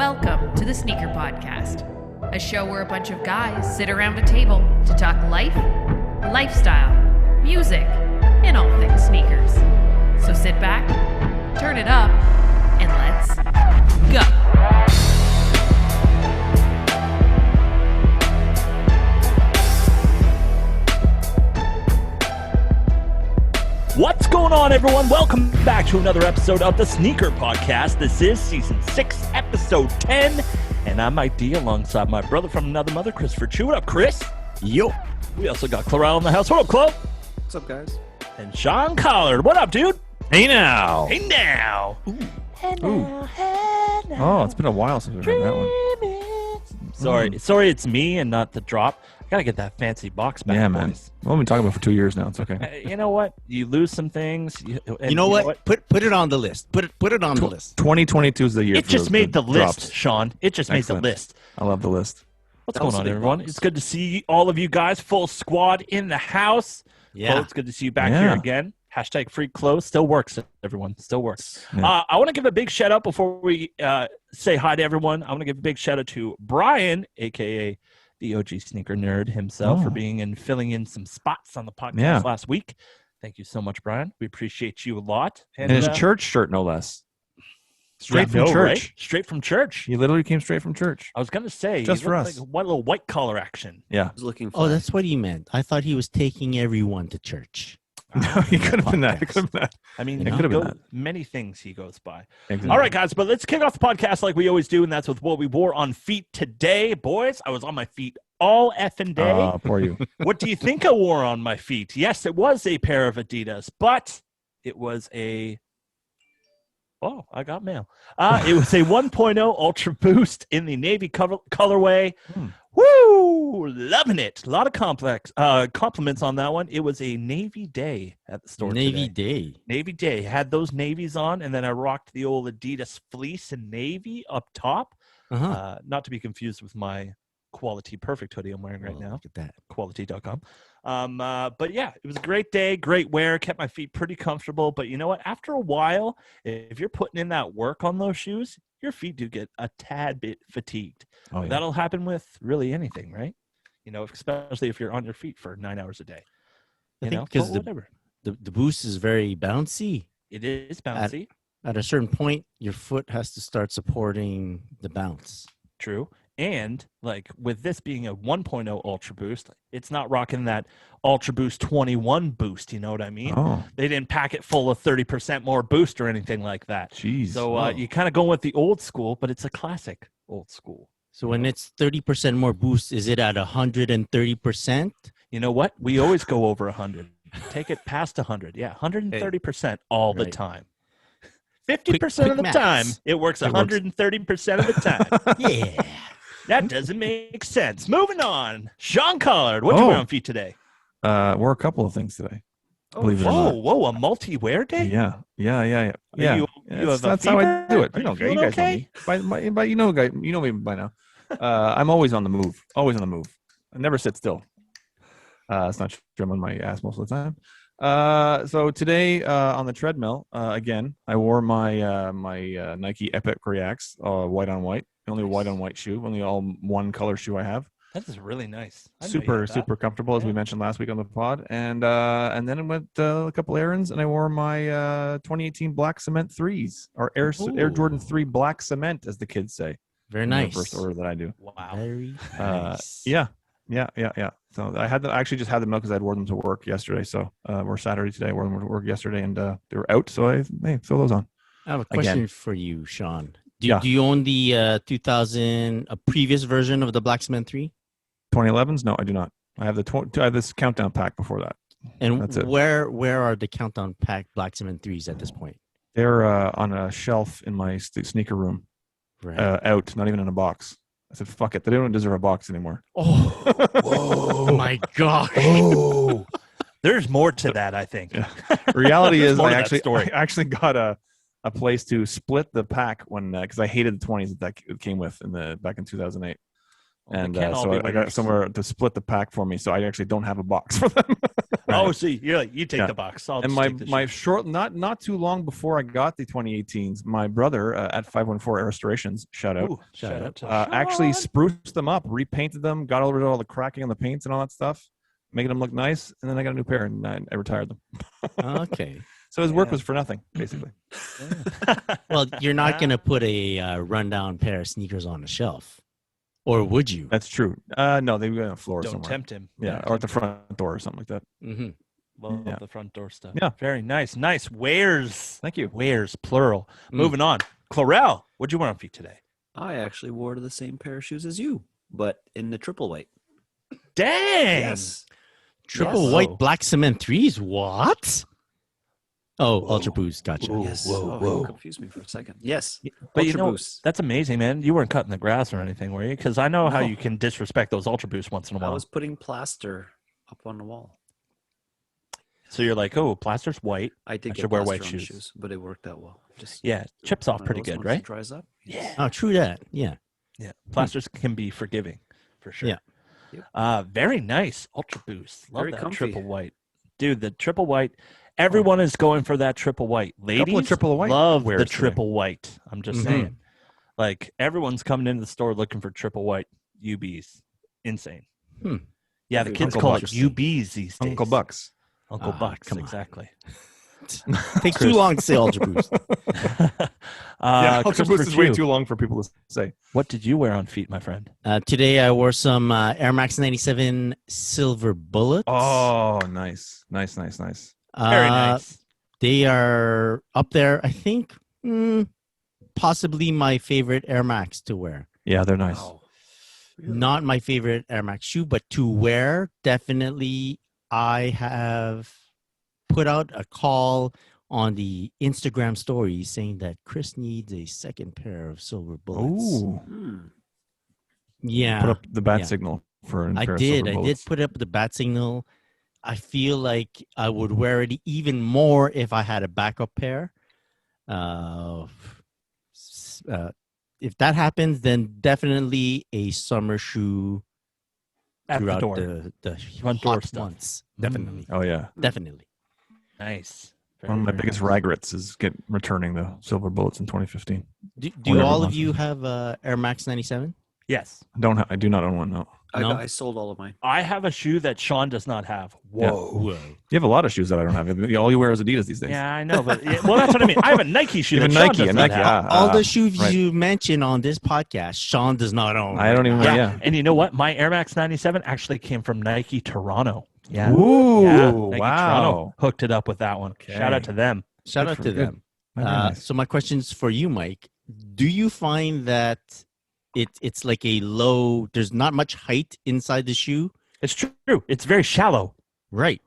Welcome to the Sneaker Podcast, a show where a bunch of guys sit around a table to talk life, lifestyle, music, and all things sneakers. So sit back, turn it up, and let's go. What's going on, everyone? Welcome back to another episode of the Sneaker Podcast. This is Season 6, Episode 10, and I'm Mike D alongside my brother from another mother, Christopher Chu. What up, Chris? Yo. We also got Clarell in the house. What up, Chloe? What's up, guys? And Sean Collard. What up, dude? Hey now. Hey now. Ooh. Hey now. Oh, it's been a while since we've heard that one. Sorry, it's me and not the drop. I gotta get that fancy box back. Yeah, man. Boys. Well, we've been talking about it for 2 years now. It's okay. You know what? You lose some things. You know what? Put it on the list. Put it on the list. 2022 is the year. It just made the list, drops. Sean. It just Excellent. made the list. I love the list. What's going on, everyone? It's good to see all of you guys, full squad in the house. Yeah. Chloe, it's good to see you back here again. Hashtag free clothes still works, everyone. Still works. Yeah. I want to give a big shout out before we say hi to everyone. I want to give a big shout out to Brian, a.k.a. the OG sneaker nerd himself, for being and filling in some spots on the podcast last week. Thank you so much, Brian. We appreciate you a lot. And his church shirt, no less. Straight from church. Right? Straight from church. He literally came straight from church. I was going to say, Just he for looked us. like a little white collar action. Yeah. I was looking for. Oh, that's what he meant. I thought he was taking everyone to church. No, he could have been that. It could have been that. I mean, It could have been that. many things he goes by. Exactly. All right, guys, but let's kick off the podcast like we always do, and that's with what we wore on feet today. Boys, I was on my feet all effing day. Oh, poor you. What do you think I wore on my feet? Yes, it was a pair of Adidas, but it was a... Oh, I got mail. It was a 1.0 Ultra Boost in the navy colorway. Woo! Loving it. A lot of compliments on that one. It was a Navy day at the store Navy today. Day. Navy day. Had those navies on, and then I rocked the old Adidas fleece and navy up top. Uh-huh. Not to be confused with my Quality Perfect hoodie I'm wearing right now. Look at that. Quality.com. But yeah, it was a great day, great wear, kept my feet pretty comfortable. But you know what? After a while, if you're putting in that work on those shoes, your feet do get a tad bit fatigued. Oh, yeah. That'll happen with really anything, right? You know, especially if you're on your feet for 9 hours a day. I think because whatever. the boost is very bouncy. It is bouncy. At a certain point, your foot has to start supporting the bounce. True. And like with this being a 1.0 Ultra Boost, it's not rocking that Ultra Boost 21 boost. You know what I mean? Oh, They didn't pack it full of 30% more boost or anything like that. jeez. So you kind of go with the old school, but it's a classic old school. So when it's 30% more boost, is it at 130%? You know what? We always go over 100. Take it past 100. Yeah, 130% all the Right. time. 50% Quick of the maths. time, it works 130% of the time. Yeah. That doesn't make sense. Moving on. Sean Collard, what'd you wear on feet today? Wore a couple of things today. Believe it or not. Whoa, a multi-wear day? Yeah. You have That's a how I fever? do it. Are You know, feeling you guys okay? know me. By you know me by now. I'm always on the move. Always on the move. I never sit still. It's not true. I'm on my ass most of the time. So today on the treadmill, again, I wore my my Nike Epic Reacts, white on white. Only white on white shoe. Only all one color shoe I have. That is really nice. I didn't know you had that. Super comfortable, as we mentioned last week on the pod. And then I went a couple errands, and I wore my 2018 Black Cement 3s, or Air Jordan 3 Black Cement, as the kids say. Very In nice. The first order that I do. Wow. Very nice. Yeah. So I actually just had them out because I'd worn them to work yesterday. So we're Saturday today. I wore them to work yesterday, and they were out. So I throw those on. I have a question for you, Sean. Do Yeah. you own the 2000, a previous version of the Black Cement 3? 2011s? No, I do not. I have I have this countdown pack before that. And That's it. where are the countdown pack Black Cement 3s at this point? They're on a shelf in my sneaker room, Right. out, not even in a box. I said, fuck it. They don't deserve a box anymore. Oh my gosh. Oh, there's more to that, I think. Yeah. Reality There's is more I to that actually, story. I actually got a place to split the pack when because I hated the 20s that it came with back in 2008. Well, they And can't all so be I got winners. somewhere to split the pack for me. So I actually don't have a box for them. Oh, see, you're like, you take Yeah. the box. I'll And just take the my shoes. short, not too long before I got the 2018s, my brother at 514 Restorations, shout out, Ooh, shout out to actually Sean. spruced them up, repainted them, got rid of all the cracking on the paints and all that stuff, making them look nice. And then I got a new pair and I retired them. Okay. So his work Yeah. was for nothing, basically. Well, you're not going to put a rundown pair of sneakers on a shelf, or would you? That's true. No, they were on the floor Don't somewhere. tempt him. Yeah, Don't or at the tempt him. front door or something like that. Mm-hmm. Love Yeah. the front door stuff. Yeah. Very nice. Nice. Wares. Thank you. Wares, plural. Mm. Moving on. Clarell, what'd you wear on feet today? I actually wore the same pair of shoes as you, but in the triple white. Dang. Yes. Triple Yes. white black cement threes. What? Oh, Ultra Boost. Gotcha. Whoa. Yes. whoa. You confused me for a second. Yes. But you Ultra know, Boost. that's amazing, man. You weren't cutting the grass or anything, were you? Because I know how No. you can disrespect those Ultra Boosts once in a I while. was putting plaster up on the wall. So you're like, oh, plaster's white. I did I get should wear plaster white on the shoes. but it worked out well. Just Yeah, chips off one of pretty those good, ones that right? Dries up. Yeah. Oh, true that. Yeah. Yeah. Plasters can be forgiving, for sure. Yeah. Yep. Very nice. Ultra Boost. Love Very that comfy. triple white. Dude, the triple white. Everyone is going for that triple white. Ladies triple white love wears the today. triple white. I'm just Mhm. saying. Like, everyone's coming into the store looking for triple white UBs. Insane. Hmm. Yeah, the Uncle kids call it Bucks. UBs these days. Uncle Bucks. Uncle Ah, Bucks, come on. exactly. Takes too long to say Ultra Boost. Yeah, Ultra Christopher Boost is way Chu, too long for people to say. what did you wear on feet, my friend? Today I wore some Air Max 97 Silver Bullets. Oh, nice. Nice. Very nice. They are up there, I think, possibly my favorite Air Max to wear. Yeah, they're nice. Wow. Really? Not my favorite Air Max shoe, but to wear, definitely. I have put out a call on the Instagram story saying that Chris needs a second pair of Silver Bullets. Ooh. Hmm. Yeah. Put up the bat Yeah. signal for a I pair of did. silver I did bullets. put up the bat signal. I feel like I would wear it even more if I had a backup pair. If that happens, then definitely a summer shoe At the throughout door. the Front door hot stuff. months. Definitely, Oh, yeah. definitely. Nice. One of my Very biggest nice. regrets is returning the silver bullets in 2015. Do Whatever all of month. you have Air Max 97? Yes. I do not own one. No. No? I sold all of mine. I have a shoe that Sean does not have. Yeah. Whoa. You have a lot of shoes that I don't have. All you wear is Adidas these days. Yeah, I know, but well, that's what I mean. I have a Nike shoe You have that a Sean Nike, does a not Nike. have. All the shoes right. you mention on this podcast, Sean does not own. I don't even. Yeah. Yeah. And you know what? My Air Max 97 actually came from Nike Toronto. Yeah. Ooh, Yeah, Nike wow. Toronto hooked it up with that one. Shout out Okay. to them. Shout Good out for- to good. them. Very nice. So my question's for you, Mike. Do you find that it's like a low? There's not much height inside the shoe, It's true. It's very shallow. right?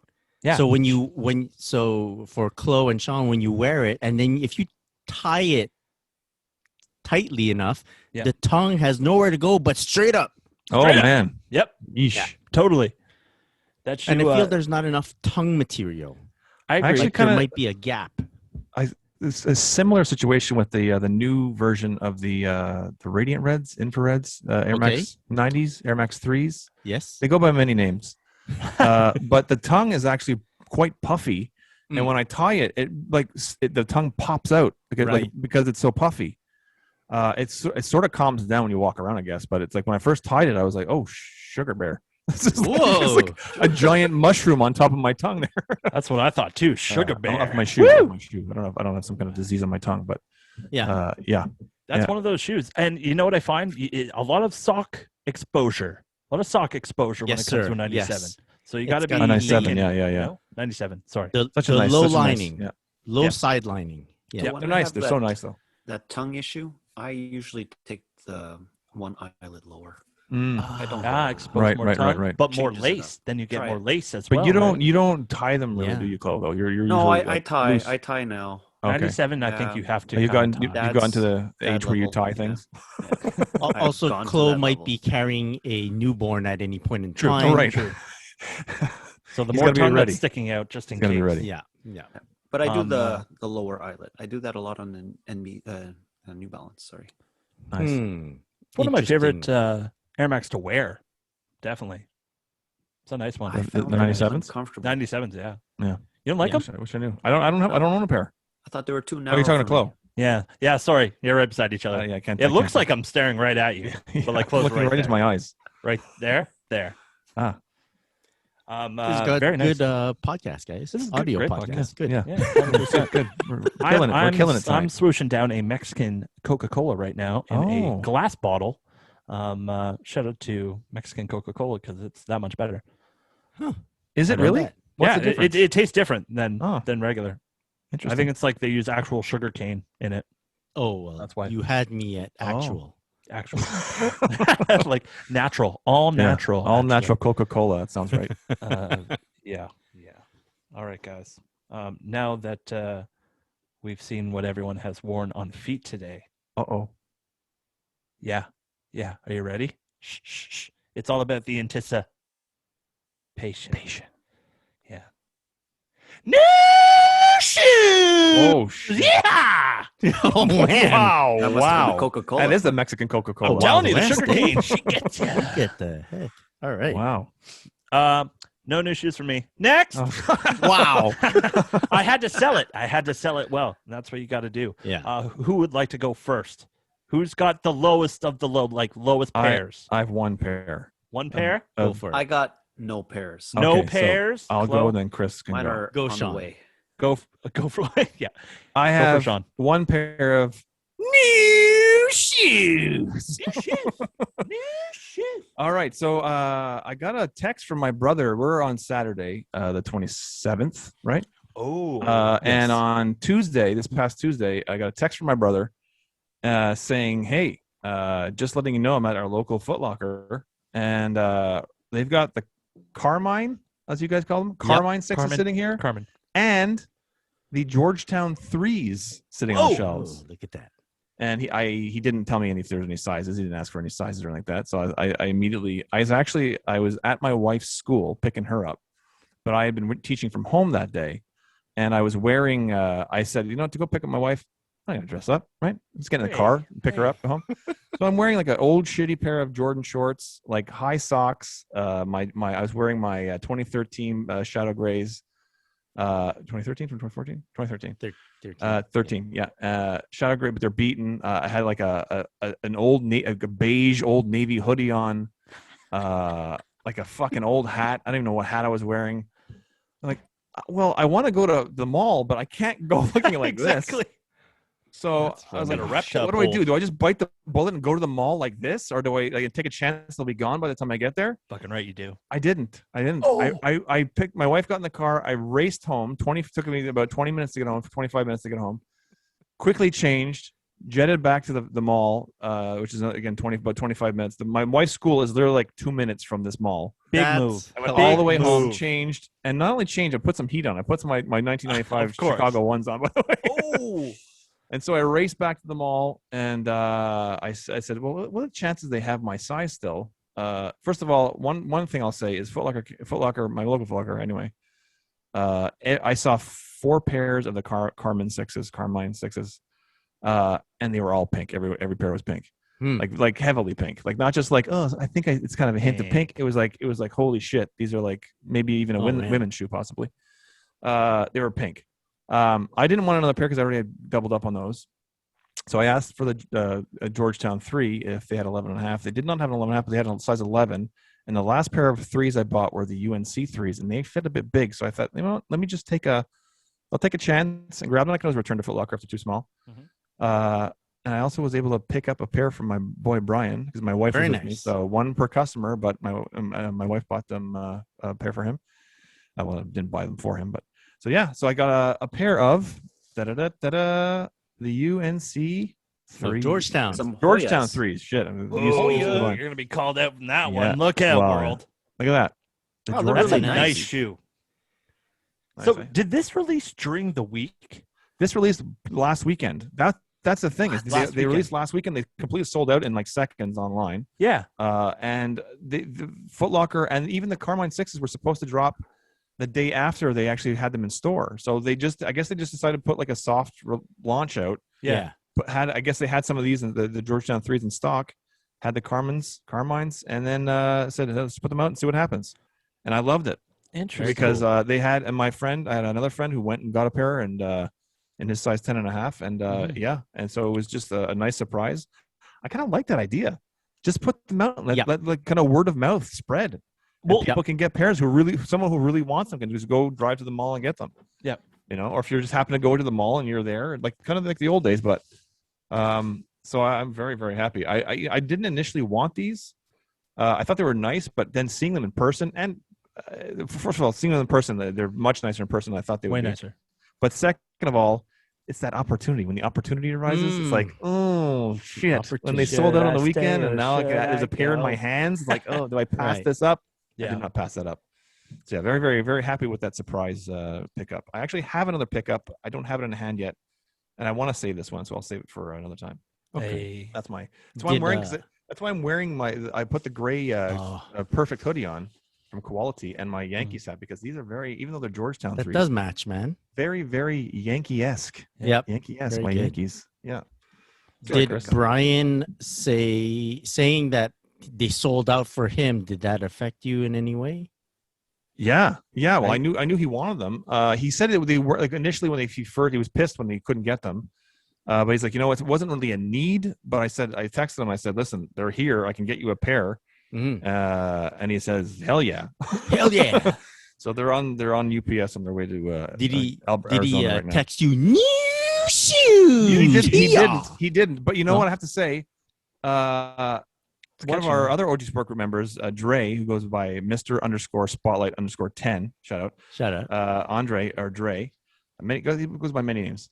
Yeah. So for Chloe and Sean, when you wear it, and then if you tie it tightly enough, Yeah. the tongue has nowhere to go but straight up. Oh Straight up. man. Yep. Yeesh. Yeah. Totally. That shoe. And I feel there's not enough tongue material. I agree. actually Like there kinda- might be a gap. It's a similar situation with the new version of the Radiant Reds, Infrareds, Air Max 90s, Air Max 3s. Yes. They go by many names, but the tongue is actually quite puffy, and Mm. when I tie it, the tongue pops out because it's so puffy. It sort of calms down when you walk around, I guess. But it's like when I first tied it, I was like, "Oh, sugar bear!" It's like a giant mushroom on top of my tongue there. That's what I thought too. Sugar I bear. don't have my shoe. I don't have my shoe. I don't know if I don't have some kind of disease on my tongue, but Yeah. yeah. That's Yeah. one of those shoes. And you know what I find? A lot of sock exposure. A lot of sock exposure when Yes, it comes sir. to a 97. Yes. So you It's got to be gotta A be 97, thinking, yeah. you know? 97. Sorry. The, Such a the nice, low such a nice- lining, yeah. low Yeah. side lining. Yeah. Yeah, when they're I nice. have They're so that- nice, though. That tongue issue, I usually take the one eyelid lower. Mm. I don't. Expose Right, more right, tongue, right. but more Changes it lace. Then you get Try more it. lace as But well. you don't right? you don't tie them really, Yeah. do you, Chloe? Though you're No, usually I like, tie. loose. I tie now. Okay. 97, I Yeah. think you have to. Have you kinda gotten tie. you've gotten to the Dad age where you level, tie yeah. things? I've Also, gone to Chloe that might level. be carrying a newborn at any point in True. time. Right. So the He's more gotta be tongue ready. that's sticking out, just in He's gotta case. be ready. Yeah. Yeah. But I do uh, the lower eyelid. I do that a lot on the New Balance. Sorry. Nice. Hmm. One of my favorite Interesting. Air Max to wear. Definitely. It's a nice one. The found them 97s? uncomfortable. 97s, yeah. Yeah. You don't like them? I wish I knew. I don't own a pair. I thought they were too Oh, narrow. you're talking to for me. Chloe. Yeah. Yeah, sorry. You're right beside each other. Yeah, I can't. It looks like I'm staring right at you. But like close looking right right into there. my eyes. Right there. There. Ah. This is good, very nice. good podcast, guys. This is good, audio great podcast. Good. Yeah. Yeah. 100%. Good. We're killing it. We're killing it I'm tonight. swooshing down a Mexican Coca-Cola right now in Oh. a glass bottle. Shout out to Mexican Coca-Cola because it's that much better. Is I it know really? that. What's yeah, the difference? it tastes different than Oh. regular. Interesting. I think it's like they use actual sugar cane in it. Oh, well, That's why. you had me at actual. Actual, like natural, all natural, all actually. natural Coca-Cola. That sounds right. Yeah. All right, guys. Now that we've seen what everyone has worn on feet today. Uh-oh. Yeah. Are you ready? Shh. It's all about the anticipation. Yeah. New shoes. Oh, shit. Yeah. Oh man! Wow. That must have been the Coca-Cola. That is the Mexican Coca-Cola. Oh, wow. Telling you, the West, sugar cane, she gets you. Get the heck! All right. Wow. No new shoes for me. Next. Oh. Wow. I had to sell it well. That's what you got to do. Yeah. Who would like to go first? Who's got the lowest of the low, like lowest pairs? I have one pair. One pair? Go for it. I got no pairs. No Okay, so pairs? I'll Chloe? go, and then Chris can Mine go. are Go, on Sean. the way. Go for yeah. I Go for have Sean. one pair of New shoes. New shoes. All right, so I got a text from my brother. We're on Saturday, the 27th, right? Oh. And on Tuesday, this past Tuesday, I got a text from my brother saying, "Hey, just letting you know, I'm at our local Foot Locker, and they've got the Carmine, as you guys call them, Carmine sixes Carmen. sitting here, Carmen. and the Georgetown threes sitting on the Oh, shelves." look at that. And he didn't tell me if there was any sizes. He didn't ask for any sizes or anything like that. So I immediately I was at my wife's school picking her up, but I had been teaching from home that day, and I was wearing. I said, to go pick up my wife. I'm not gonna dress up, right? Let's get in the car, pick her up, go home. So I'm wearing like an old shitty pair of Jordan shorts, like high socks. I was wearing my 2013 Shadow Grays. 2013 from 2014 2013 13 yeah Shadow Gray, but they're beaten. I had like an old a beige old navy hoodie on, like a fucking old hat. I don't even know what hat I was wearing. Like, well, I want to go to the mall, but I can't go looking like Exactly. this. So That's I was funny. like, Gotta rep shit, that what do I do? bull. Do I just bite the bullet and go to the mall like this, or do I take a chance they'll be gone by the time I get there? Fucking right, you do. I didn't. Oh. I picked. My wife got in the car. I raced home. Took me about 20 minutes to get home. 25 minutes to get home. Quickly changed. Jetted back to the mall, which is again about 25 minutes. My wife's school is literally like 2 minutes from this mall. Big That's move. I went Big all the way home, move. changed, and not only changed, I put some heat on. I put some my 1995 Of course. Chicago ones on. By the way. Oh. And so I raced back to the mall, and I said, "Well, what are the chances they have my size still?" First of all, one thing I'll say is Foot Locker, my local Foot Locker, anyway. I saw 4 pairs of the Carmine sixes, and they were all pink. Every pair was pink, like heavily pink, like not just like, oh, I think it's kind of a hint of pink. It was like holy shit, these are like maybe even a women's shoe possibly. They were pink. I didn't want another pair because I already had doubled up on those. So I asked for the Georgetown 3 if they had 11.5. They did not have an 11.5, but they had a size 11. And the last pair of 3s I bought were the UNC 3s, and they fit a bit big. So I thought, let me just I'll take a chance and grab them. I can always return to Foot Locker if they're too small. Mm-hmm. And I also was able to pick up a pair from my boy Brian because my wife was with me. So one per customer, but my wife bought them a pair for him. Well, I didn't buy them for him, but. So yeah, so I got a pair of the UNC 3 Georgetown. Some Georgetown Hoyas. 3s. Shit. Oh, you're gonna be called out in that Yeah. one. Look out, Wow. world. Look at that. The Oh, they're That's a really nice, nice. shoe. Nice, So, eh? did this release during the week? This released last weekend. That's the thing is Last they released weekend. last weekend. They completely sold out in like seconds online. Yeah. And the Foot Locker and even the Carmine 6s were supposed to drop the day after they actually had them in store. So I guess they just decided to put like a soft launch out. Yeah. But I guess they had some of these in the Georgetown 3s in stock, had the Carmines, and then said, let's put them out and see what happens. and I loved it. Interesting. Because they had, and I had another friend who went and got a pair and in his size 10.5, and yeah, and so it was just a nice surprise. I kind of like that idea. Just put them out, let like kind of word of mouth spread. Well, people can get pairs someone who really wants them can just go drive to the mall and get them. Yeah, or if you just happen to go to the mall and you're there, like kind of like the old days. But so I'm very, very happy. I didn't initially want these. I thought they were nice, but then seeing them in person and first of all, seeing them in person, they're much nicer in person than I thought they would be. Way nicer. But second of all, it's that opportunity. When the opportunity arises, it's like, oh, shit. When they sold out on the weekend and now there's a pair in my hands, like, oh, do I pass this up? Yeah. I did not pass that up. So yeah, very, very, very happy with that surprise pickup. I actually have another pickup. I don't have it in hand yet. And I want to save this one, so I'll save it for another time. Okay. That's why I'm wearing, that's why I'm wearing I put the gray perfect hoodie on from Quality and my Yankees hat, because these are very, even though they're Georgetown that threes, does match, man. Very, very Yankee-esque. Yep. Yankee-esque, very my good. Yankees. Yeah. Did Brian saying that they sold out for him, did that affect you in any way? Yeah. Well, right. I knew he wanted them. He said they were like initially when he was pissed when they couldn't get them. But he's like, it wasn't really a need. But I texted him. I said, listen, they're here. I can get you a pair. Mm-hmm. And he says, hell yeah. Hell yeah. So they're on UPS on their way to did he right text you new shoes? He didn't. But you know what I have to say? One of our other OG Sport Group members, Dre, who goes by Mr._Spotlight_10, shout out. Andre or Dre. He goes by many names.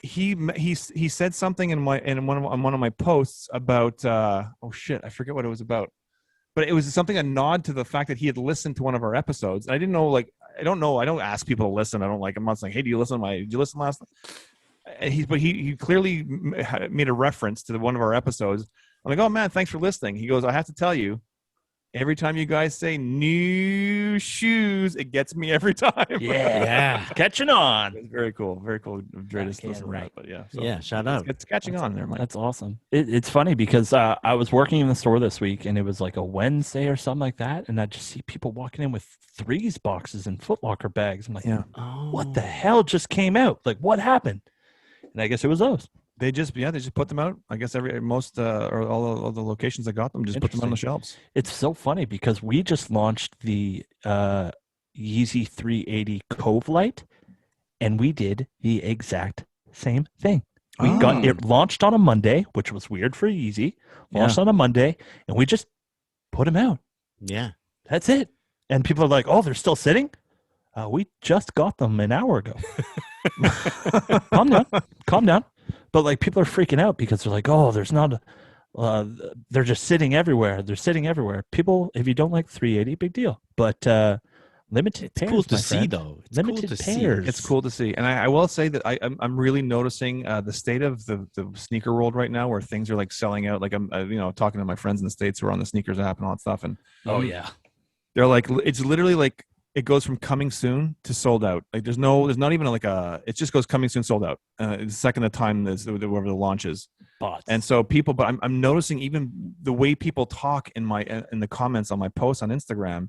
He said something in one of my posts about I forget what it was about, but it was a nod to the fact that he had listened to one of our episodes. And I didn't know, I don't ask people to listen. I'm not saying, hey, did you listen last night? But he clearly made a reference to one of our episodes. I'm like, oh man, thanks for listening. He goes, I have to tell you, every time you guys say new shoes, it gets me every time. Yeah. Catching on. It's very cool. Very cool. Dre just listened to that, but yeah. So shout out. It's catching on there, Mike. That's awesome. It's funny because I was working in the store this week and it was like a Wednesday or something like that. And I just see people walking in with threes boxes and Foot Locker bags. I'm like, what the hell just came out? Like, what happened? And I guess it was those. They just put them out. I guess most or all of the locations that got them just put them on the shelves. It's so funny because we just launched the Yeezy 380 Cove Light, and we did the exact same thing. We got it launched on a Monday, which was weird for Yeezy. Launched on a Monday, and we just put them out. Yeah, that's it. And people are like, "Oh, they're still sitting." We just got them an hour ago. Calm down. But like people are freaking out because they're like, oh, there's not they're just sitting everywhere. They're sitting everywhere. People, if you don't like 380, big deal. But limited pairs. Cool to see though. Limited pairs. It's cool to see. And I will say that I'm really noticing the state of the sneaker world right now, where things are like selling out. Like I'm talking to my friends in the States who are on the sneakers app and all that stuff. And they're like, it's literally like, it goes from coming soon to sold out. Like there's not even it just goes coming soon, sold out. The second the time is whoever the launch is. Bots. And so people, but I'm noticing even the way people talk in the comments on my posts on Instagram,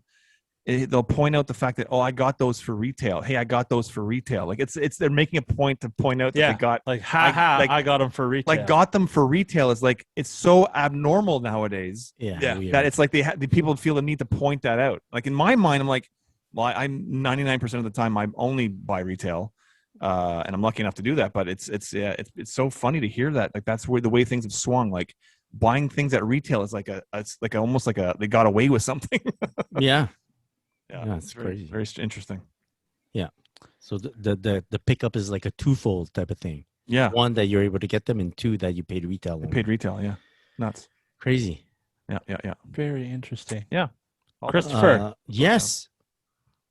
they'll point out the fact that, oh, I got those for retail. Hey, I got those for retail. Like they're making a point to point out that they got I got them for retail. Like got them for retail is like, it's so abnormal nowadays. Yeah. That it's like the people feel the need to point that out. Like in my mind, I'm like, well, I'm 99% of the time I only buy retail, and I'm lucky enough to do that. But it's so funny to hear that. Like that's where the way things have swung. Like buying things at retail is almost like they got away with something. Yeah, it's crazy. Very interesting. Yeah. So the pickup is like a twofold type of thing. Yeah. One, that you're able to get them, and two, that you paid retail. Paid retail. Yeah. Nuts. Crazy. Yeah. Very interesting. Yeah. Christopher. Yes.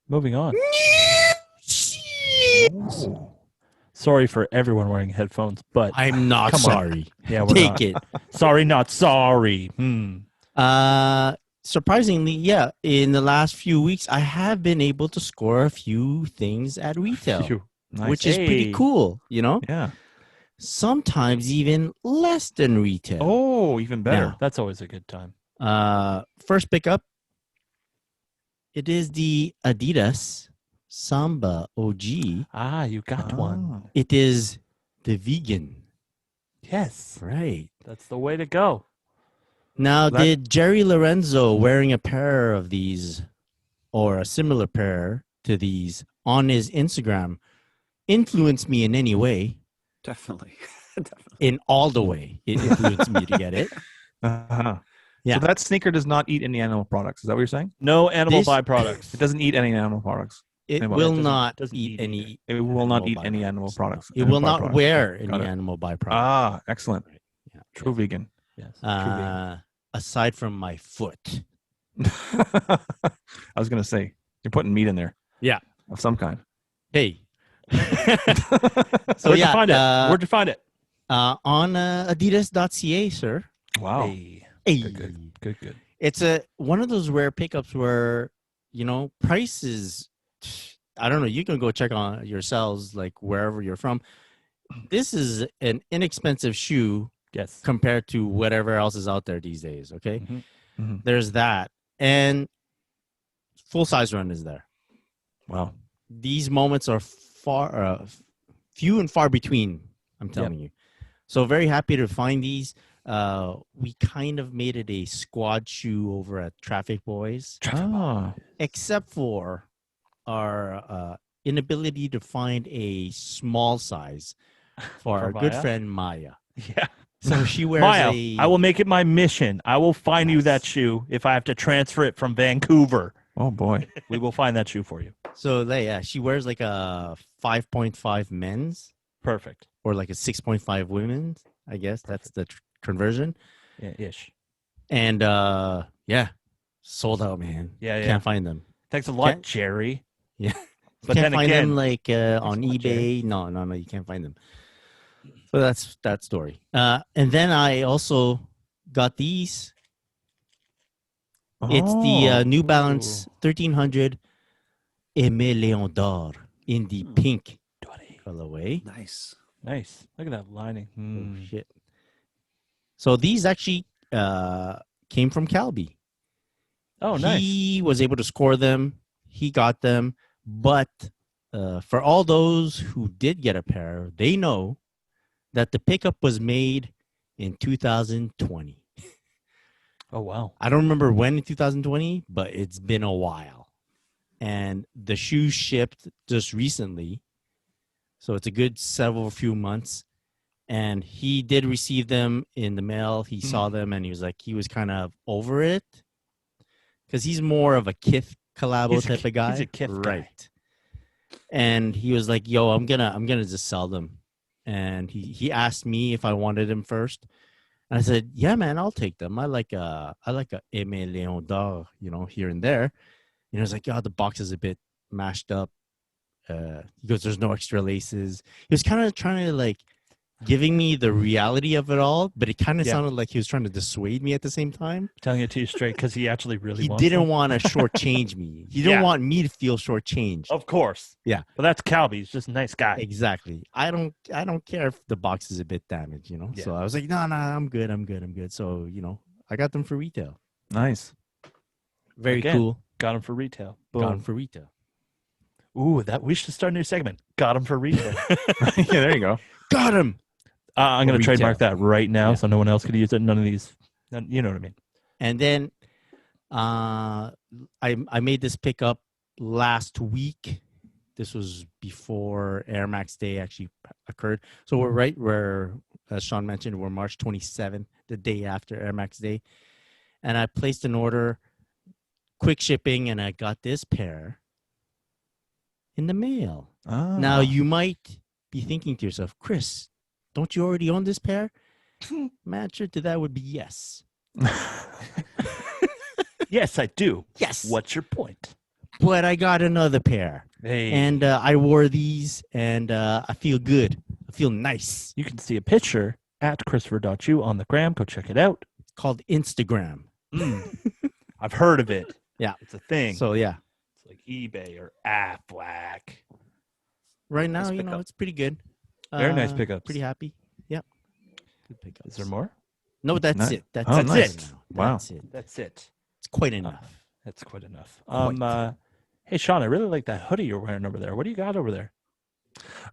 Moving on. Sorry for everyone wearing headphones, but I'm not sorry. Yeah, we're Take it. Sorry, not sorry. Surprisingly, in the last few weeks, I have been able to score a few things at retail, nice. Which is pretty cool, Yeah. Sometimes even less than retail. Oh, even better. Yeah, that's always a good time. First pickup, It is the Adidas Samba OG. Ah, you got one. It is the vegan. Yes, Right. that's the way to go. Now, That- did Jerry Lorenzo wearing a pair of these or a similar pair to these on his Instagram influence me in any way? Definitely. Definitely. In all the way, it influenced me to get it. Uh-huh. Yeah. So that sneaker does not eat any animal products. Is that what you're saying? No animal This- byproducts. It doesn't eat any animal products. It Anyway, will doesn't- not doesn't eat eat any. It will not eat Animal any byproducts. animal products. It will animal not byproducts. wear Got any it. animal byproducts. Ah, excellent. Yeah. True vegan. Yes. true vegan. Aside from my foot. I was going to say, you're putting meat in there. Yeah. Of some kind. Hey. So Where'd yeah, you find it? Where'd you find it? on adidas.ca, sir. Wow. Hey. Hey. Good. It's one of those rare pickups where, price is, I don't know, you can go check on yourselves, like wherever you're from. This is an inexpensive shoe Yes. compared to whatever else is out there these days, okay? Mhm. Mhm. There's that. And full size run is there. Wow. These moments are few and far between, I'm telling you. So very happy to find these. We kind of made it a squad shoe over at Traffic Boys, Ah. except for our inability to find a small size for For our good Maya? friend Maya. Yeah. So she wears Maya, a. I will make it my mission. I will find you that Yes. shoe if I have to transfer it from Vancouver. Oh, boy. We will find that shoe for you. So she wears like a 5.5 men's Perfect. or like a 6.5 women's. I guess that's the conversion. Yeah, ish. And sold out, man. Yeah. Can't find them. Thanks a lot, Can't- Jerry. Yeah. But Can't then find again, them like on a lot, Jerry. eBay. No, you can't find them. So that's that story. And then I also got these. It's the Oh. New Balance 1300 Aimé Léon d'Or in the pink colorway. Nice. nice. Look at that lining. Oh, shit. So these actually came from Calby. Oh, nice. He was able to score them. He got them. But for all those who did get a pair, they know that the pickup was made in 2020. Oh, wow. I don't remember when in 2020, but it's been a while. And the shoes shipped just recently. So it's a good few months. And he did receive them in the mail. He saw them and he was kind of over it. Because he's more of a Kith collabo type of guy. He's a Kith guy. Right. And he was like, yo, I'm gonna just sell them. And he asked me if I wanted them first. And I said, yeah, man, I'll take them. I like a Aimé Léon d'Or, here and there. And he was like, the box is a bit mashed up. He goes, there's no extra laces. He was kind of trying to giving me the reality of it all, but it kind of sounded like he was trying to dissuade me at the same time. Telling it to you straight because he actually really He wants didn't them. want to shortchange me. He didn't want me to feel shortchanged. Of course. Yeah. But that's Calby. He's just a nice guy. Exactly. I don't care if the box is a bit damaged, Yeah. So I was like, no, I'm good. So, I got them for retail. Nice. Very Again, cool. Got him for retail. Got Boom. them for retail. Ooh, we should start a new segment. Got him for retail. Yeah, there you go. Got him. I'm going to Retail. trademark that right now Yeah. so no one else could use it. None of these. You know what I mean? And then I made this pickup last week. This was before Air Max Day actually occurred. So we're right where, as Sean mentioned, we're March 27th, the day after Air Max Day. And I placed an order, quick shipping, and I got this pair in the mail. Ah. Now, you might be thinking to yourself, Chris, don't you already own this pair? My answer to that would be yes. Yes, I do. Yes. What's your point? But I got another pair. Hey. And I wore these, and I feel good. I feel nice. You can see a picture at Christopher.chu on the gram. Go check it out. It's called Instagram. I've heard of it. Yeah. It's a thing. So, yeah. It's like eBay or Aflac. Right now, Nice pickup. it's pretty good. Very nice pickups. Pretty happy. Yep. Good pickups. Is there more? No, that's Nice. it. That's Oh, it. nice. for now. Wow. That's it. That's it. It's quite enough. That's quite enough. Quite. Hey, Sean, I really like that hoodie you're wearing over there. What do you got over there?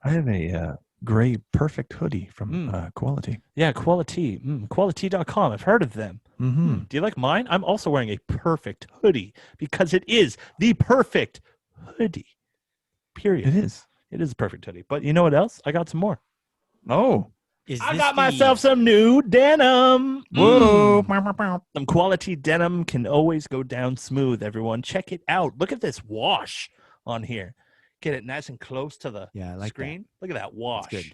I have a gray perfect hoodie from Quality. Yeah, Quality. Quality.com. I've heard of them. Mm-hmm. Do you like mine? I'm also wearing a perfect hoodie because it is the perfect hoodie. Period. It is. It is a perfect hoodie. But you know what else? I got some more. Oh. Is I this got the- myself some new denim. Whoa. Some Quality denim can always go down smooth, everyone. Check it out. Look at this wash on here. Get it nice and close to the Yeah, I like that. screen. Look at that wash. good.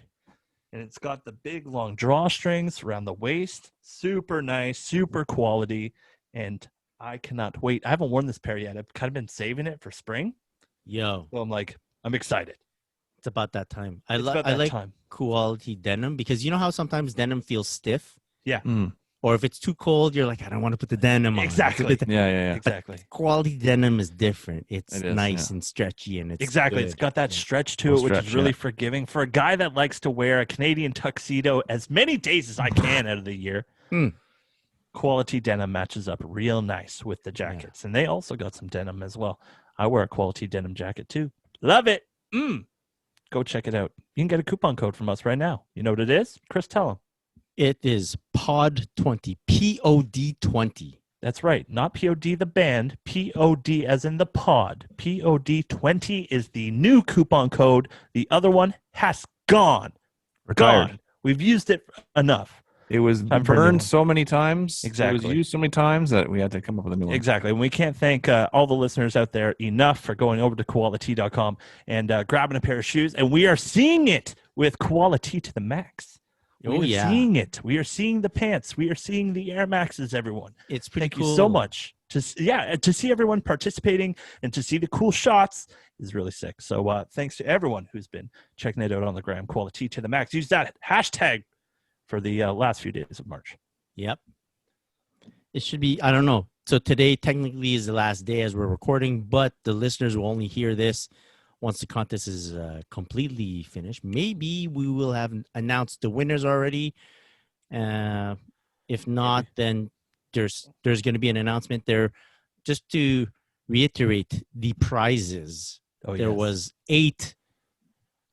And it's got the big long drawstrings around the waist. Super nice, super quality. And I cannot wait. I haven't worn this pair yet. I've kind of been saving it for spring. Yo, So I'm excited. it's about that time. I It's about I that like time. Quality denim because you know how sometimes denim feels stiff, Mm. or if it's too cold, you're like, I don't want to put the denim on. It's a Exactly. bit- Yeah. Exactly. Quality denim is different. It's It is, nice yeah. and stretchy, and it's Exactly. good. It's got that Yeah. stretch to Little it, which stretch, is really yeah. forgiving. For a guy that likes to wear a Canadian tuxedo as many days as I can out of the year, Hmm. Quality denim matches up real nice with the jackets. And they also got some denim as well. I wear a Quality denim jacket too. Love it. Go check it out. You can get a coupon code from us right now. You know what it is? Chris, tell them. It is Pod 20, POD 20. That's right. Not POD the band. POD as in the pod. POD 20 is the new coupon code. The other one has gone. Retired. Gone. We've used it enough. It was Time for a new one. burned so many times. It Exactly. was used so many times that we had to come up with a new one. Exactly. And we can't thank all the listeners out there enough for going over to quality.com and grabbing a pair of shoes. And we are seeing it with Quality to the max. Oh, We are yeah. seeing it. We are seeing the pants. We are seeing the Air Maxes, everyone. It's pretty Thank cool. you so much. To see everyone participating and to see the cool shots is really sick. So thanks to everyone who's been checking it out on the gram. Quality to the max. Use that hashtag for the last few days of March. Yep. It should be, I don't know. So today technically is the last day as we're recording, but the listeners will only hear this once the contest is completely finished. Maybe we will have announced the winners already. If not, then there's going to be an announcement there. Just to reiterate the prizes, there was 8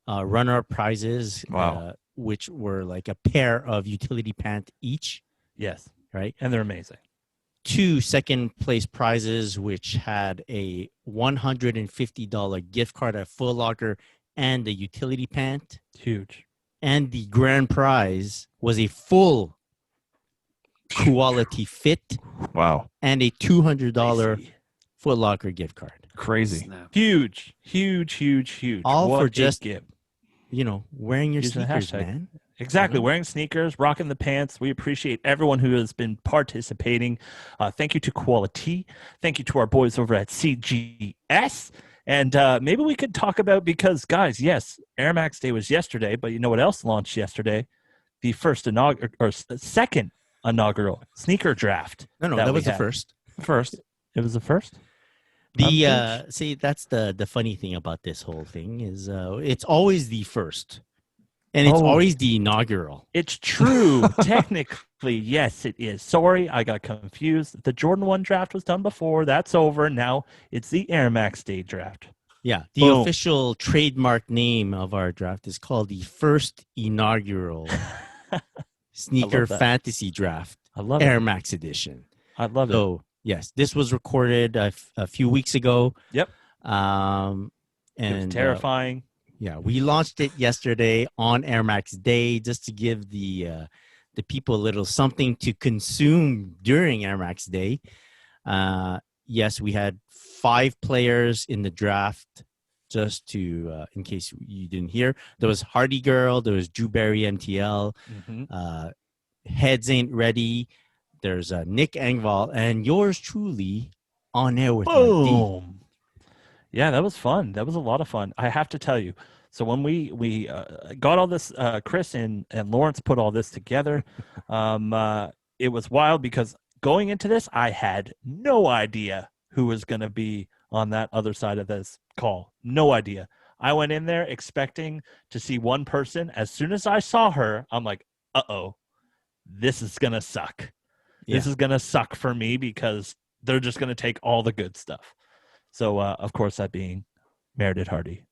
runner-up prizes. Wow. Which were like a pair of utility pants each, Yes. right? And they're amazing. 2 second place prizes, which had a $150 gift card at Foot Locker and a utility pant. Huge. And the grand prize was a full Quality fit Wow. and a $200 Crazy. Foot Locker gift card. Crazy. Snap. Huge. All What for a just gift. You know, wearing your Using the sneakers, hashtag. man. Exactly. Mhm. Wearing sneakers, rocking the pants. We appreciate everyone who has been participating. Thank you to Quality. Thank you to our boys over at CGS. And maybe we could talk about, because, guys, yes, Air Max Day was yesterday, but you know what else launched yesterday? The second inaugural sneaker draft. No, that that we was the had. first. First. It was the first? See, that's the funny thing about this whole thing is it's always the first, and it's Oh. always the inaugural. It's true. Technically, yes, it is. Sorry, I got confused. The Jordan 1 draft was done before. That's over. Now it's the Air Max Day draft. Yeah, the Boom. official trademark name of our draft is called the first inaugural sneaker that. fantasy draft, I love Air it. Max edition. I love it. So yes, this was recorded a few weeks ago. Yep. It It was was terrifying. yeah, we launched it yesterday on Air Max Day just to give the people a little something to consume during Air Max Day. Yes, we had 5 players in the draft. Just to, in case you didn't hear, there was Hardy Girl, there was Drewberry MTL, Heads Ain't Ready. There's Nick Engvall, and yours truly on air with my D. Boom. Yeah, that was fun. That was a lot of fun. I have to tell you. So when we got all this, Chris and Lawrence put all this together, it was wild because going into this, I had no idea who was going to be on that other side of this call. No idea. I went in there expecting to see one person. As soon as I saw her, I'm like, uh-oh, this is going to suck. This Yeah. is going to suck for me because they're just going to take all the good stuff. So, of course, that being Meredith Hardy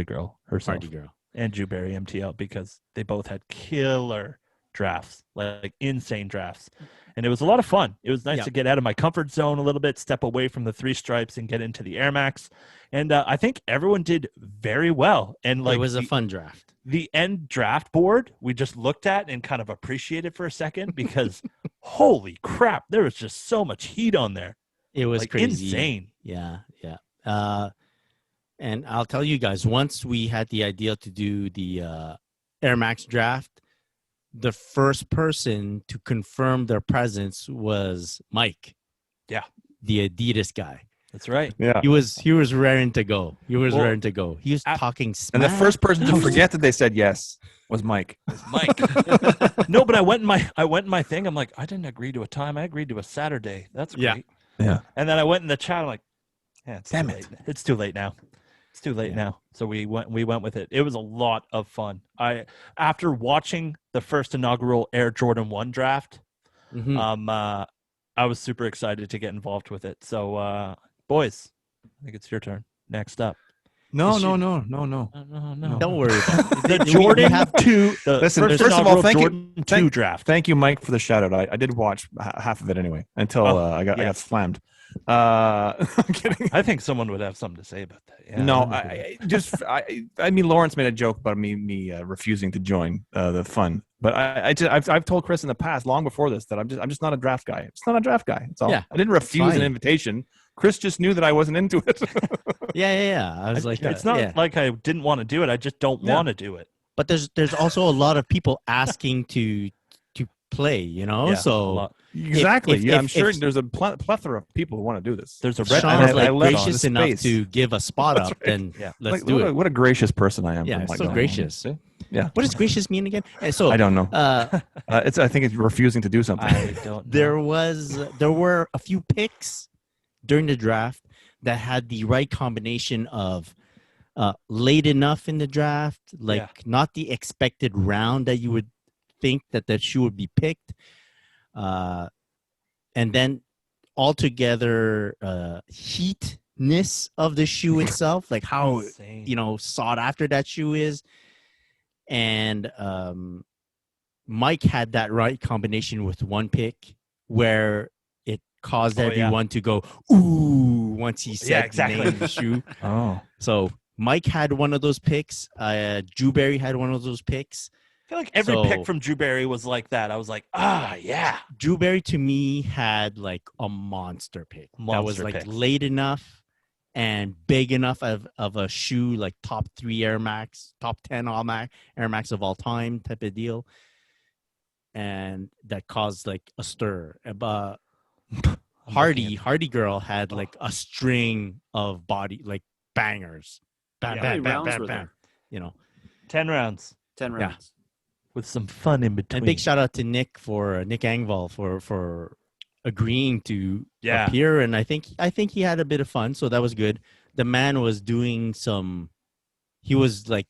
Girl herself, Hardy girl. and Jewberry MTL, because they both had killer drafts, like insane drafts. And it was a lot of fun. It was nice to get out of my comfort zone a little bit, step away from the 3 stripes and get into the Air Max. And I think everyone did very well. And like It was a fun draft. the end draft board, we just looked at and kind of appreciated for a second because holy crap, there was just so much heat on there. It was Like, crazy. insane. Yeah. And I'll tell you guys, once we had the idea to do the Air Max draft, the first person to confirm their presence was Mike. Yeah. The Adidas guy. That's right. Yeah. He was raring to go. He was Well, raring to go. He was talking smack. And the first person to forget that they said yes was Mike. Mike. No, but I went in my thing. I'm like, I didn't agree to a time. I agreed to a Saturday. That's great. Yeah. And then I went in the chat. I'm like, yeah, it's Damn too it. late. It's too late now. It's too late now. So we went with it. It was a lot of fun. After watching the first inaugural Air Jordan 1 draft, Mhm. I was super excited to get involved with it. So boys, I think it's your turn. Next up. No. No. Don't worry about it. The Jordan 2. Listen, first first of all, inaugural thank you. Jordan 2 draft. Thank you, Mike, for the shout out. I did watch half of it anyway until I got slammed. I'm kidding. I think someone would have something to say about that. Yeah, No, I I mean, Lawrence made a joke about me refusing to join the fun, but I've told Chris in the past, long before this, that I'm just not a draft guy. I'm just not a draft guy. That's all. Yeah, I didn't refuse an fine. invitation. Chris just knew that I wasn't into it. Yeah. I was like, it's not like I didn't want to do it. I just don't want to do it. But there's also a lot of people asking to play, you know. Yeah, So a lot. Exactly. I'm sure if there's a plethora of people who want to do this. There's a red. Sean's I like left gracious on the enough space. to give a spot That's up, right. then Yeah. let's Like, do it. what a gracious person I am. Yeah, I'm like, so no, gracious. see? Yeah. What does gracious mean again? So I don't know. Uh, I think it's refusing to do something. I don't know. there were a few picks during the draft that had the right combination of late enough in the draft, like not the expected round that you would think that shoe would be picked, and then altogether heatness of the shoe itself, like how Insane. sought after that shoe is, and Mike had that right combination with one pick where it caused everyone to go ooh once he said the name of the shoe. Oh. So Mike had one of those picks. Jewberry had one of those picks. I feel like every pick from Jewberry was like that. I was like, yeah. Jewberry to me had like a monster pick. That was like pick. late enough and big enough of a shoe, like top 3 Air Max, top 10 Air Max of all time type of deal. And that caused like a stir. But Hardy Girl had like a string of body, like bangers. Bam, How bam, many bam, rounds bam, were bam. there? You know. 10 rounds 10 Yeah. rounds. with some fun in between. And big shout out to Nick Engvall for agreeing to Yeah. appear, and I think he had a bit of fun, so that was good. The man was doing he was like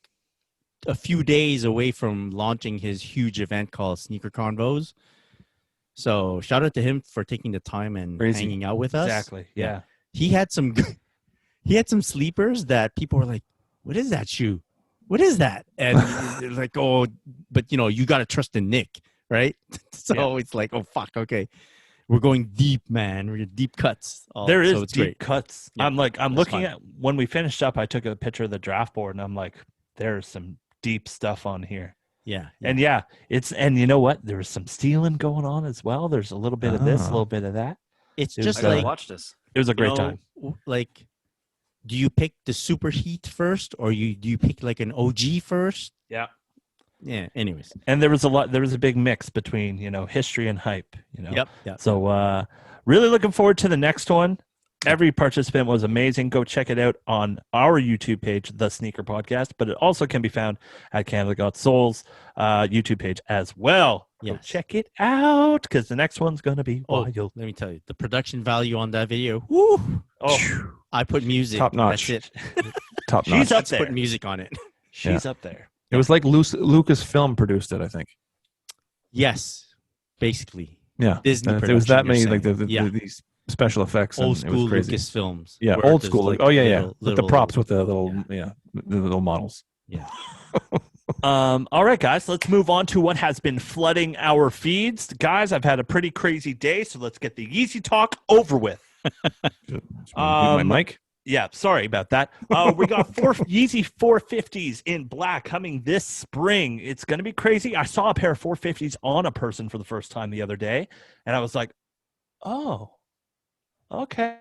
a few days away from launching his huge event called Sneaker Convos. So shout out to him for taking the time and Crazy. hanging out with us. Exactly. Yeah. He had some sleepers that people were like, "What is that shoe? What is that?" And they're like, "Oh, but you got to trust in Nick, right?" So it's like, "Oh fuck, okay, we're going deep, man. We're deep cuts." There is so it's deep great. cuts. Yeah, I'm it's looking fun. at when we finished up, I took a picture of the draft board and I'm like, there's some deep stuff on here. Yeah. And and you know what? There was some stealing going on as well. There's a little bit of this, a little bit of that. It's It was just I gotta like, watch this. It was a you great know, time. Like, do you pick the super heat first, or do you pick like an OG first? Yeah. Yeah. Anyways. And there was a big mix between, history and hype, Yep. So really looking forward to the next one. Every participant was amazing. Go check it out on our YouTube page, The Sneaker Podcast, but it also can be found at Canada Got Souls YouTube page as well. Go Yes. check it out because the next one's going to be wild. Let me tell you, the production value on that video. Woo! Oh, I put music. Top notch. That's it. Top She's notch. up Let's there. put music on it. She's up there. It was like Lucasfilm produced it, I think. Yes, basically. Yeah, Disney there was that production, many you're like saying. Yeah. these special effects. Old and it was school crazy. Lucasfilms. Yeah, where old there's, school. like, Oh yeah, little- with the little- props, with the little the little models. Yeah. All right, guys, let's move on to what has been flooding our feeds. Guys, I've had a pretty crazy day, so let's get the Yeezy talk over with. Just wanna mute my mic. Yeah, sorry about that. We got four Yeezy 450s in black coming this spring. It's going to be crazy. I saw a pair of 450s on a person for the first time the other day, and I was like, oh, okay.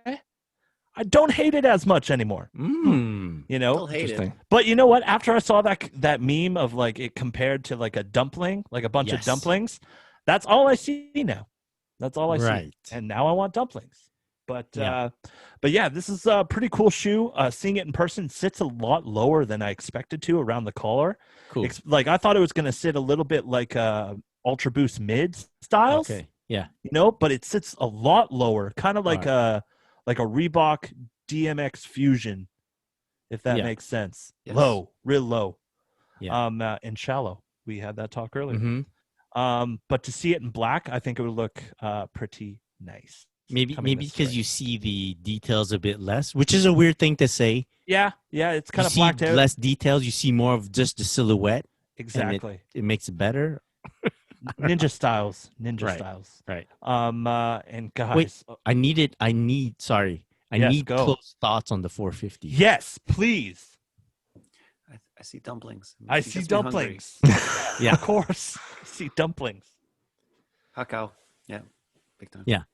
I don't hate it as much anymore. Mm. You know, Still hate it. Interesting. but you know what? After I saw that meme of like it compared to like a dumpling, like a bunch of Yes. dumplings, that's all I see now. That's all I see. Right. And now I want dumplings. But Yeah. yeah, this is a pretty cool shoe. Seeing it in person sits a lot lower than I expected to around the collar. Cool. Like I thought it was going to sit a little bit like Ultra Boost mid styles, Okay. Yeah. you know, but it sits a lot lower, kind of like a Reebok DMX Fusion, if that Yeah. makes sense. Yes. Low, real low. Yeah. And shallow. We had that talk earlier. Mm-hmm. But to see it in black, I think it would look pretty nice. Maybe coming maybe this because spring. you see the details a bit less, which is a weird thing to say. Yeah, it's kind You of see blacked out. less details. You see more of just the silhouette. Exactly. It makes it better. Ninja styles. Right. And guys, Wait. I need Yes, go. close thoughts on the 450. yes, please. I see dumplings. I It see gets me hungry. dumplings. Yeah. Of course. I see dumplings. Hakao. Yeah. Big time. Yeah.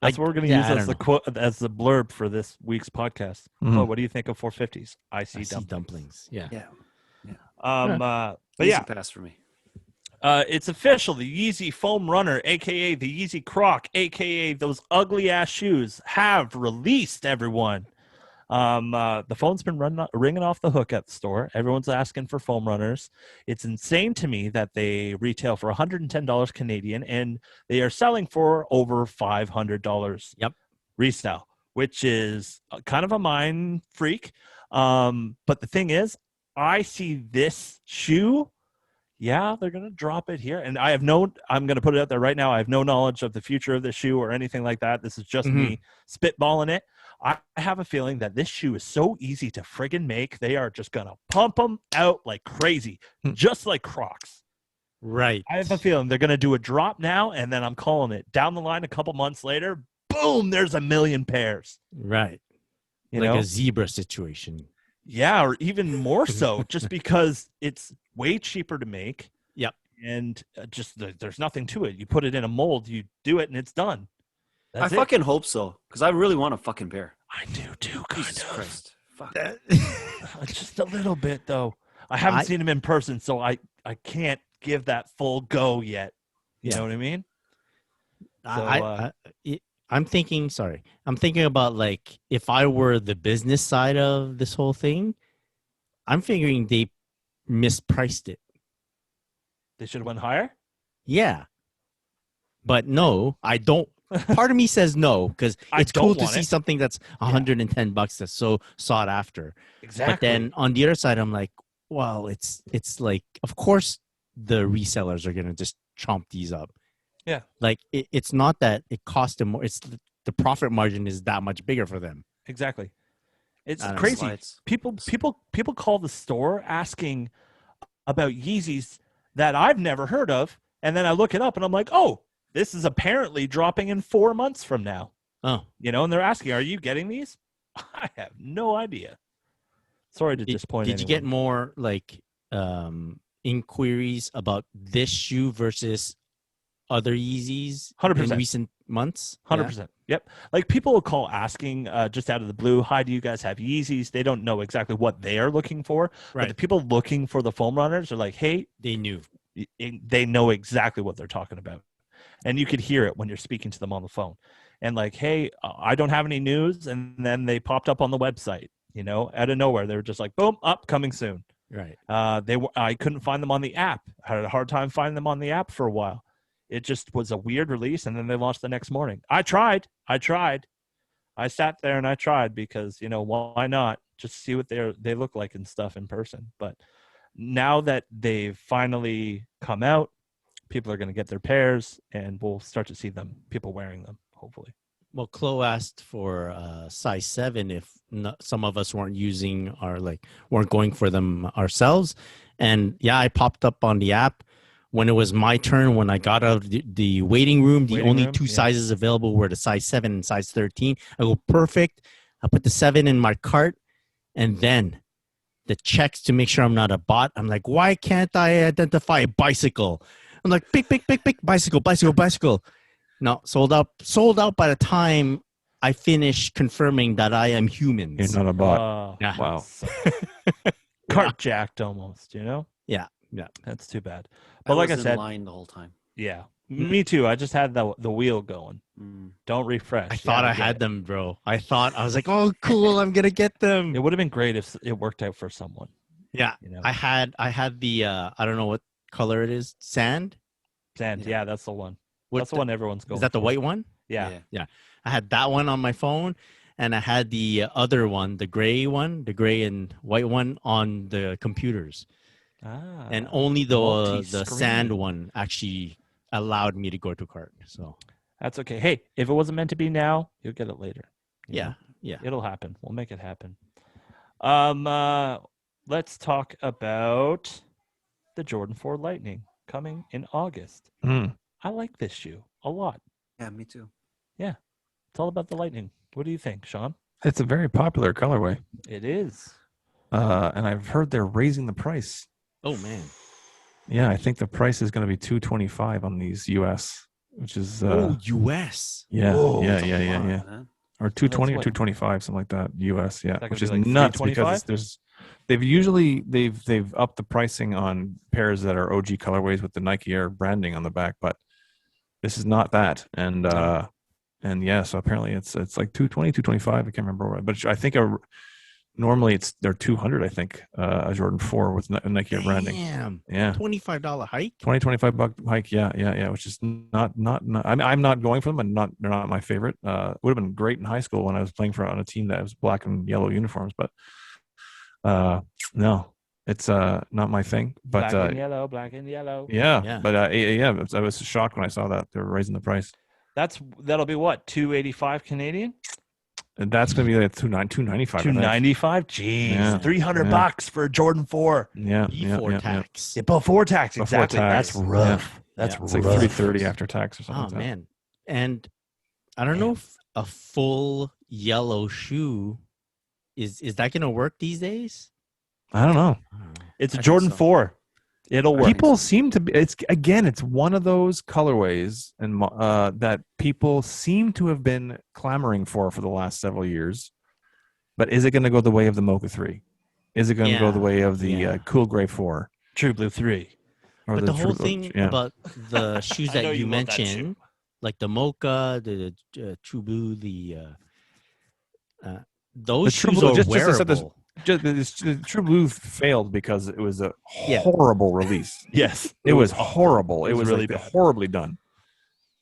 That's what we're going to yeah, use I as don't the know. quote, as the blurb for this week's podcast. Mhm. Oh, what do you think of 450s? I see I see dumplings. dumplings. Yeah. Yeah. But Easy yeah, pass for me. it's official. The Yeezy Foam Runner, aka the Yeezy Croc, aka those ugly ass shoes, have released. Everyone, the phone's been ringing off the hook at the store. Everyone's asking for foam runners. It's insane to me that they retail for $110 Canadian, and they are selling for over $500. Yep. Resale, which is kind of a mind freak. But the thing is, I see this shoe. Yeah, they're going to drop it here. And I'm going to put it out there right now. I have no knowledge of the future of the shoe or anything like that. This is just me spitballing it. I have a feeling that this shoe is so easy to friggin' make. They are just going to pump them out like crazy, just like Crocs. Right. I have a feeling they're going to do a drop now, and then I'm calling it. Down the line a couple months later, boom, there's 1 million pairs. Right. You Like know? a zebra situation. Yeah, or even more so, just because it's way cheaper to make. Yep. And there's nothing to it. You put it in a mold, you do it, and it's done. I fucking hope so, because I really want a fucking pair. I do too, kind Jesus of. Christ. Fuck. Just a little bit, though. I haven't seen him in person, so I can't give that full go yet. You know what I mean? I'm thinking about, like, if I were the business side of this whole thing, I'm figuring they mispriced it. They should have went higher? Yeah. But no, I don't. Part of me says no, because I it's don't cool to want see it. something that's $110 that's so sought after. Exactly. But then on the other side, I'm like, well, it's like, of course the resellers are gonna just chomp these up. Yeah. Like it's not that it cost them more. It's the profit margin is that much bigger for them. Exactly. It's I don't know. crazy. Slides. People call the store asking about Yeezys that I've never heard of, and then I look it up and I'm like, oh, this is apparently dropping in 4 months from now. Oh, You know, and they're asking, are you getting these? I have no idea. Sorry to disappoint did you get anyone. more like inquiries about this shoe versus other Yeezys 100%. in recent months? 100%. Yep. Like people will call asking just out of the blue, hi, do you guys have Yeezys? They don't know exactly what they are looking for. But Right. the people looking for the foam runners are like, hey, They knew. they know exactly what they're talking about. And you could hear it when you're speaking to them on the phone. And like, hey, I don't have any news. And then they popped up on the website, you know, out of nowhere. They were just like, boom, up, coming soon. Right. I couldn't find them on the app. I had a hard time finding them on the app for a while. It just was a weird release, and then they launched the next morning. I tried. I sat there and I tried because, you know, why not? Just see what they look like and stuff in person. But now that they've finally come out, people are going to get their pairs, and we'll start to see people wearing them, hopefully. Well, Chloe asked for size 7 if some of us weren't using weren't going for them ourselves. And yeah, I popped up on the app when it was my turn. When I got out of the waiting room, the only two sizes available were the size 7 and size 13. I go, perfect. I put the 7 in my cart, and then the checks to make sure I'm not a bot. I'm like, why can't I identify a bicycle? I'm like, pick, bicycle. No, sold out by the time I finished confirming that I am human. You're not a bot. Yeah. Wow. Cart jacked almost, Yeah. That's too bad. But like I was said, in line the whole time. yeah, me too. I just had the wheel going. Don't refresh. I thought I had them, bro. I was like, oh, cool, I'm gonna get them. It would have been great if it worked out for someone. Yeah. I had the I don't know what color it is. Sand. Yeah, that's the one. That's the one everyone's going. Is that the for. white one? Yeah. I had that one on my phone, and I had the other one, the gray and white one on the computers. And only the sand one actually allowed me to go to cart. So that's okay. Hey, if it wasn't meant to be now, you'll get it later. You know? Yeah. It'll happen. We'll make it happen. Let's talk about the Jordan 4 Lightning coming in August. I like this shoe a lot. Yeah, me too. Yeah. It's all about the Lightning. What do you think, Sean? It's a very popular colorway. It is. And I've heard they're raising the price. Oh man. Yeah, I think the price is going to be $225 on these US, which is US. Yeah, Whoa, yeah. Or 220 or what? 225, something like that. US, yeah, That which could is be like nuts $325? because they've upped the pricing on pairs that are OG colorways with the Nike Air branding on the back, but this is not that. And yeah, so apparently it's like 220, 225. I can't remember, but I think normally they're 200. I think a Jordan 4 with Nike Air branding. Damn. Yeah. $25 hike. $25 hike. Yeah. Which is not. I mean, I'm not going for them. They're not my favorite. Would have been great in high school when I was playing on a team that was black and yellow uniforms, but no, it's not my thing. But black and yellow. Yeah. But I was shocked when I saw that they're raising the price. That'll be what, $285 Canadian? And that's gonna be like $295. $295. Jeez, Yeah. $300 for a Jordan 4. Yeah. Before tax. Yeah, before tax, Before exactly. tax. That's rough. That's It's rough. like $330 after tax or something. Oh like that. man. And I don't know if a full yellow shoe is that gonna work these days? I don't know. It's a I think Jordan so. 4. It'll work. People seem to be. It's one of those colorways and that people seem to have been clamoring for the last several years. But is it going to go the way of the Mocha 3? Is it going to go the way of the Cool Gray 4? True Blue 3. Or But the whole True- thing yeah. about the shoes I know that you you love that shoe. mentioned, like the Mocha, the True Blue, those True shoes Blue, are just to set this- wearable. the True Blue failed because it was a Yeah. horrible release. Yes. It was horrible. It was really bad. horribly done.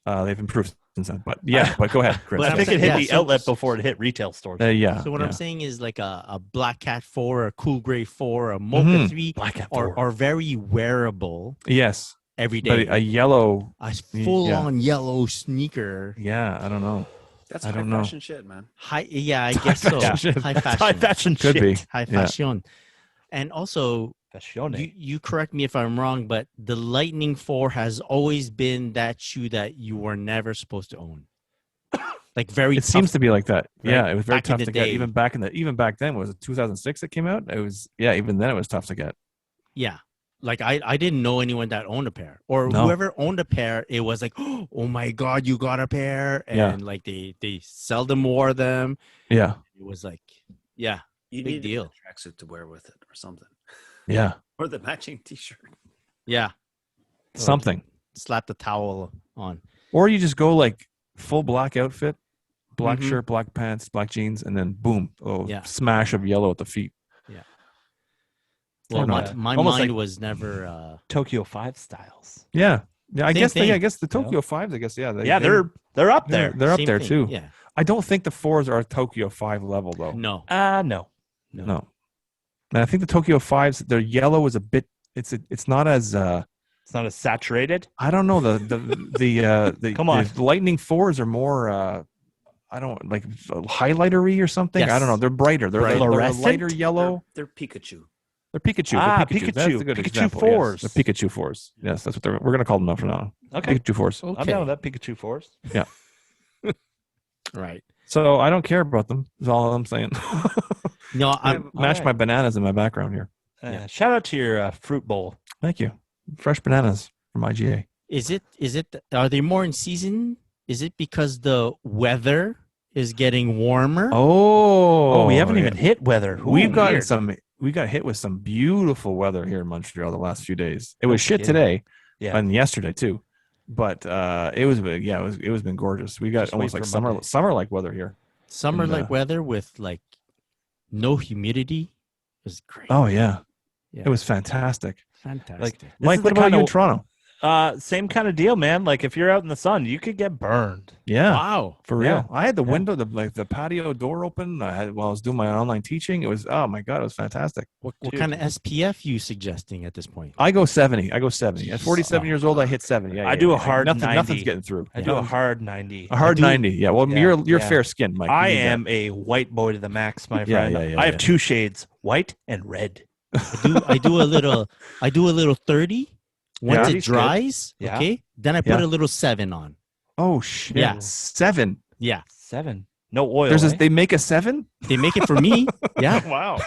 They've improved since then. But yeah, but go ahead, Chris. But I think it hit Yeah, the so- outlet before it hit retail stores. Yeah. So what yeah. I'm saying is like a Black Cat 4, a Cool Gray 4, a Mocha 3 Black Cat 4. are very wearable Yes, every day. but a yellow. A full-on yellow sneaker. Yeah, I don't know. That's I high don't know. fashion shit, man. I guess so. fashion. High It's high fashion. fashion Could shit. be. High Yeah. fashion. And also, Fashion. you correct me if I'm wrong, but the Lightning 4 has always been that shoe that you were never supposed to own. Like very It tough. seems to be like that. Right? Yeah, it was very Back in tough the to get. day. Even back then, was it 2006 that came out? It was. Yeah, even then it was tough to get. Yeah. Like I didn't know anyone that owned a pair, or No. whoever owned a pair. It was like, oh my God, you got a pair. And Yeah. like they seldom wore them. Yeah, It was like, yeah, You Big need deal. a tracksuit to wear with it or something. yeah, Or the matching t-shirt. yeah. something. Slap the towel on. Or you just go like full black outfit, black Mhm. shirt, black pants, black jeans, and then boom, Yeah. smash of yellow at the feet. Well, Or not. my Almost mind like- was never. Tokyo 5 styles. Yeah, yeah. I Same guess. thing. I guess the Tokyo fives. I guess. Yeah. They're up there. They're up Same there thing. too. Yeah. I don't think the fours are Tokyo 5 level though. No. No. No. And I think the Tokyo 5s, their yellow is a bit. It's not as It's not as saturated. I don't know the Come on. the Lightning 4s are more I don't like highlightery or something. I don't know. Yes. They're brighter. They're a Fluorescent? lighter yellow. They're Pikachu. They're Pikachu. Ah, They're Pikachu. That's Pikachu. a good Pikachu example. 4s. Yes. They're Pikachu 4s. Yes, that's what we're gonna call them now from now on. Okay. Pikachu 4s. I'm down with that. Pikachu 4s. Right. So I don't care about them. Is all I'm saying. No, I I'm mash right. my bananas in my background here. Shout out to your fruit bowl. Thank you. Fresh bananas from IGA. Is it are they more in season? Is it because the weather is getting warmer? Oh, we haven't even hit weather. Ooh, We've gotten weird. some. We got hit with some beautiful weather here in Montreal the last few days. It No was shit kidding. today, Yeah. and yesterday too. But it was been gorgeous. We got Just almost wait like for Monday. summer like weather here. Summer and, like weather with like no humidity is great. Oh yeah, Yeah. it was fantastic. Fantastic. Like, this Mike, is what the about kind you in of- Toronto? Same kind of deal, man. Like if you're out in the sun, you could get burned. Yeah, wow. for real. Yeah. I had the Yeah. window, the patio door open. I had while I was doing my online teaching. It was it was fantastic. What Dude. kind of SPF you suggesting at this point? I go 70. At 47 years old, I hit 70. Yeah, I do a yeah. hard Nothing's 90. getting through. I do a hard 90. A hard do- 90. Yeah. Well, Yeah, you're yeah. fair skinned, Mike. You I need that. am a white boy to the max, my Yeah, friend. yeah, I have yeah. two shades, white and red. I do a little 30 once Yeah. it 30's good. dries. Yeah. Okay. Then I put Yeah. a little 7 on. Oh shit. Yeah. 7. Yeah. 7. No oil. There's eh? they make a 7? They make it for me. Yeah. Wow.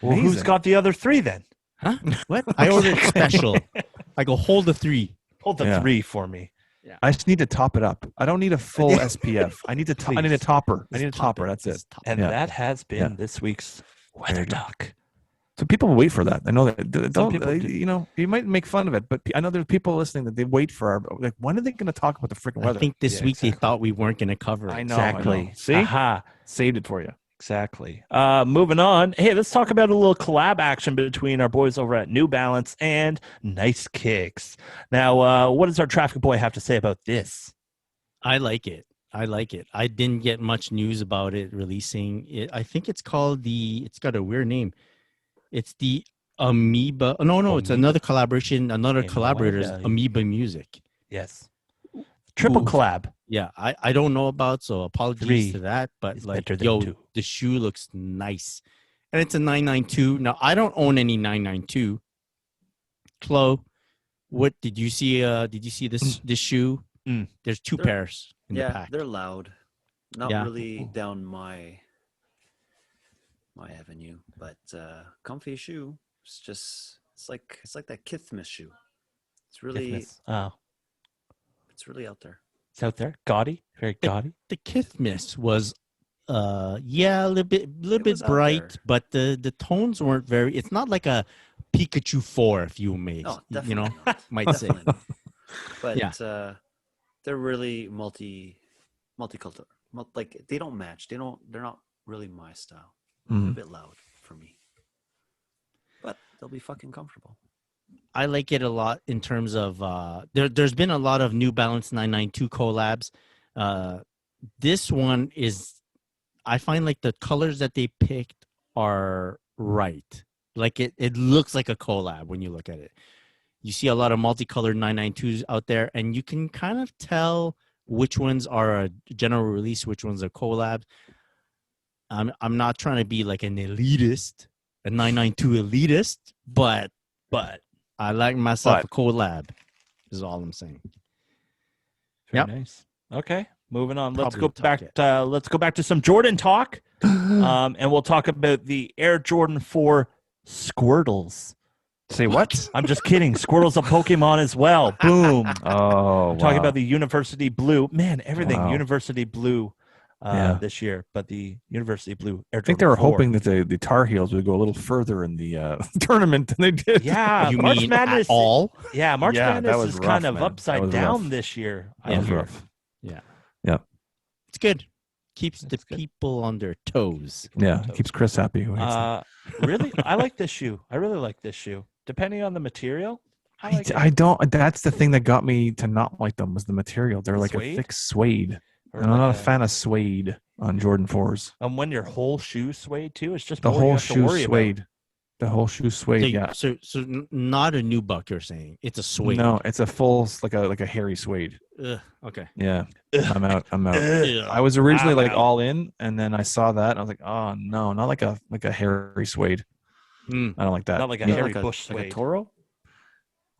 Well, who's Amazing. got the other 3 then? Huh? What? I ordered special. I go hold the 3. Hold the Yeah. 3 for me. I just need to top it up. I don't need a full SPF. I need I need a Please. topper. I Just need a top topper. That's it. Just top And Yeah. that has been Yeah. this week's There weather you go. talk. So people wait for that. I know that. Don't people do. you know? You might make fun of it, but I know there's people listening that they wait for our like. When are they going to talk about the freaking I weather? think this Yeah, week they exactly. thought we weren't going to cover it. I know. Exactly. See, Aha. saved it for you. Exactly. Moving on. Hey, let's talk about a little collab action between our boys over at New Balance and Nice Kicks. Now, what does our traffic boy have to say about this? I like it. I didn't get much news about it releasing. I think it's called it's got a weird name. It's the Amoeba. No, it's another collaboration. Another collaborator's Amoeba. Amoeba Music. Yes. Triple Ooh. collab. Yeah, I don't know about, so apologies 3 to that. But is like, better than yo, 2. the shoe looks nice, and it's a 992. Now I don't own any 992. Chloe, what did you see? Did you see this shoe? Mm. There's 2 They're- pairs in the Yeah, pack. they're loud. Not Yeah. really down my avenue, but comfy shoe. It's like that Kithmas shoe. It's really Goodness. Oh, it's really out there. it's out there. Gaudy. Very gaudy. The Kithmas was a little bit It was out bright, there. but the tones weren't very. It's not like a Pikachu 4, if you may, No, you definitely know, not. might say. Definitely not. But Yeah. they're really multicultural. Like they don't match. They're not really my style. They're a Mm. bit loud for me. But they'll be fucking comfortable. I like it a lot in terms of there's been a lot of New Balance 992 collabs. This one is, I find like the colors that they picked are right. Like it looks like a collab when you look at it. You see a lot of multicolored 992s out there, and you can kind of tell which ones are a general release, which ones are collabs. I'm not trying to be like an elitist, a 992 elitist, but I like myself a collab. Is all I'm saying. Very Yep. nice. Okay. Moving on. Let's Probably go talk back. it. Let's go back to some Jordan talk. And we'll talk about the Air Jordan 4 Squirtles. Say what? I'm just kidding. Squirtle's a Pokemon as well. Boom. Oh, I'm talking about the University Blue. Man, everything Wow. University Blue Yeah. this year. But the University Blue Air I think Jordan they were 4. hoping that the Tar Heels would go a little further in the tournament than they did. Yeah, You March mean Madness. at all? Yeah, March Yeah, that Madness was is rough, kind of man. That upside was down rough. this year. I That was hear. rough. It's good. Keeps the It's good. people on their toes. Yeah, it keeps Chris happy. when he says Really, I like this shoe. I really like this shoe. Depending on the material, I like it. I don't. That's the thing that got me to not like them was the material. They're like Suede? a thick suede. Or And I'm like not a fan of suede on Jordan 4s. And when your whole shoe suede too, it's just The more you whole have to shoe worry about. suede. The whole shoe suede. So, Yeah. so not a nubuck. You're saying it's a suede. No, it's a full like a hairy suede. Ugh, okay. Yeah. I'm out. Ugh. I was originally I'm like out. all in, and then I saw that, and I was like, oh no, not like a hairy suede. Hmm. I don't like that. Not like a Yeah, hairy like bush like a suede. Toro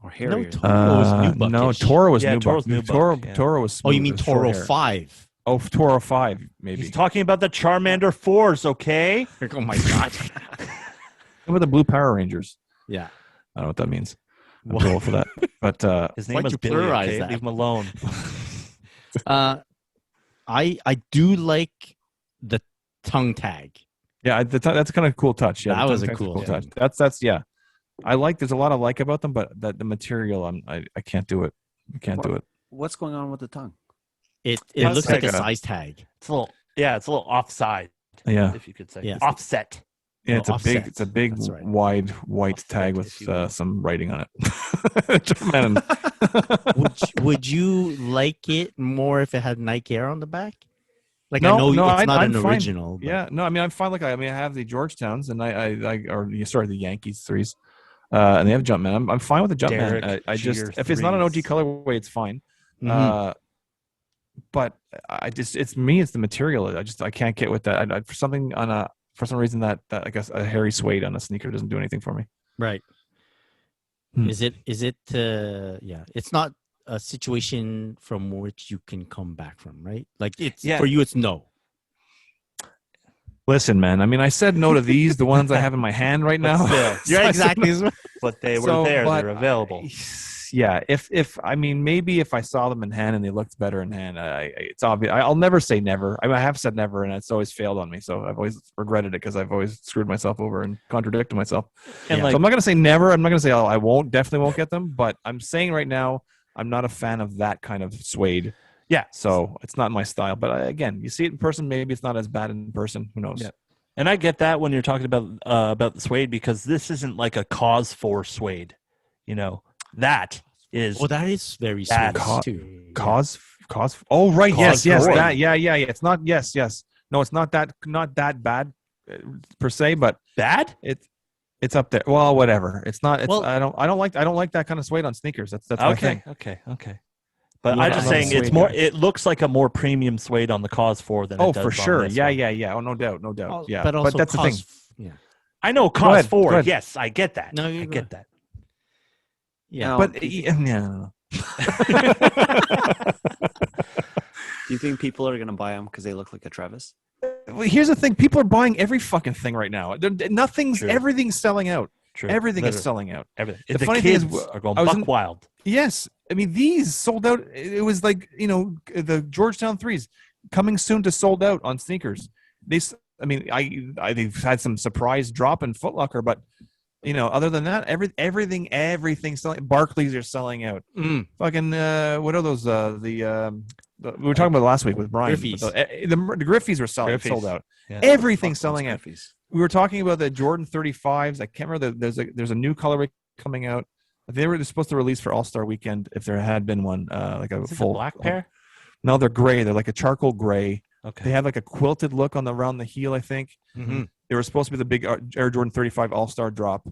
or No, Harrier. Toro was no, nubuckish. Toro was Yeah, nubuck. Toro's nubuck, Toro, yeah. Toro was. Oh, you smooth. mean It was short Toro hair. 5? Oh, Toro 5, maybe. He's talking about the Charmander 4s, okay? Oh my god. What about the Blue Power Rangers? Yeah. I don't know what that means. I'm What? too old for that. But His Why'd name is you Billy, pluralize okay? that? Leave him alone. I do like the tongue tag. yeah, that's kind of a cool touch. Yeah, That the was a tongue tag's cool touch. thing. That's yeah. I like. There's a lot I like about them, but that the material, I can't do it. I can't do it. What's going on with the tongue? It It's looks like like a a- size tag. It's a little, yeah, it's a little offside, Yeah, if you could say. Yeah. Offset. yeah. It's a offset. it's a big That's right. wide white Offset, tag with if you will. some writing on it. German. Would you like it more if it had Nike Air on the back? Like No, I know no, it's not I'm an fine. original. But Yeah, no, I mean I'm fine. Like I have the Georgetowns and the Yankees 3s, and they have Jumpman. I'm fine with the Jumpman. Derek I just Jeter if it's not an OG 3s. colorway, it's fine. Mhm. But it's me. It's the material. I can't get with that. For something for some reason that I guess a hairy suede on a sneaker doesn't do anything for me. Right. Hmm. Is it yeah, it's not a situation from which you can come back from, right? Like it's Yeah. for you it's no. Listen, man. I mean, I said no to these, the ones I have in my hand right But now. still, You're exactly but they were So, there. but They're available. Yeah, if I mean maybe if I saw them in hand and they looked better in hand, it's obvious. I'll never say never. I mean, I have said never, and it's always failed on me. So I've always regretted it because I've always screwed myself over and contradicted myself. And Yeah. like, So I'm not gonna say never. I'm not gonna say I won't. Definitely won't get them. But I'm saying right now, I'm not a fan of that kind of suede. yeah. So it's not my style. But again, you see it in person, maybe it's not as bad in person. Who knows? Yeah. And I get that when you're talking about the suede because this isn't like a cause for suede. You know, that is Well, that is very That's sweet too. Cause. Oh right, Cause yes, for that, it. yeah. It's not, yes. No, it's not that bad per se, but bad. it's up there. Well, whatever. It's not. It's Well- I don't like that kind of suede on sneakers. That's my thing. Okay. But I'm I'm not just a saying it's suede more. guy. It looks like a more premium suede on the cause for than. Oh, it does for on sure. this Yeah. one. Oh, no doubt. Oh, Yeah, but also that's the thing. yeah. I know Go cause ahead, go for. ahead. Yes, I get that. No, I you go. get that. Yeah. Now, But do you yeah. do you think people are gonna buy them because they look like a Travis? Well, here's the thing: people are buying every fucking thing right now. True. Everything's selling out. True. Everything is Literally. selling out. Everything. The The funny thing is, kids are going I was buck in- wild. Yes, I mean these sold out. It was like the Georgetown 3s coming soon to sold out on sneakers. They've had some surprise drop in Foot Locker, but other than that, everything's selling. Barclays are selling out. Mm. Fucking what are those? We were talking about last week with Brian. Griffies. The Griffies were Griffies. sold out. Yeah. Everything's Fuck selling those out. Griffies. We were talking about the Jordan 35s. I can't remember. There's a new colorway coming out. They were supposed to release for All-Star Weekend if there had been one, like a Is it the full black pair? No, they're gray. They're like a charcoal gray. Okay. They have like a quilted look around the heel, I think. Mhm. They were supposed to be the big Air Jordan 35 All-Star drop.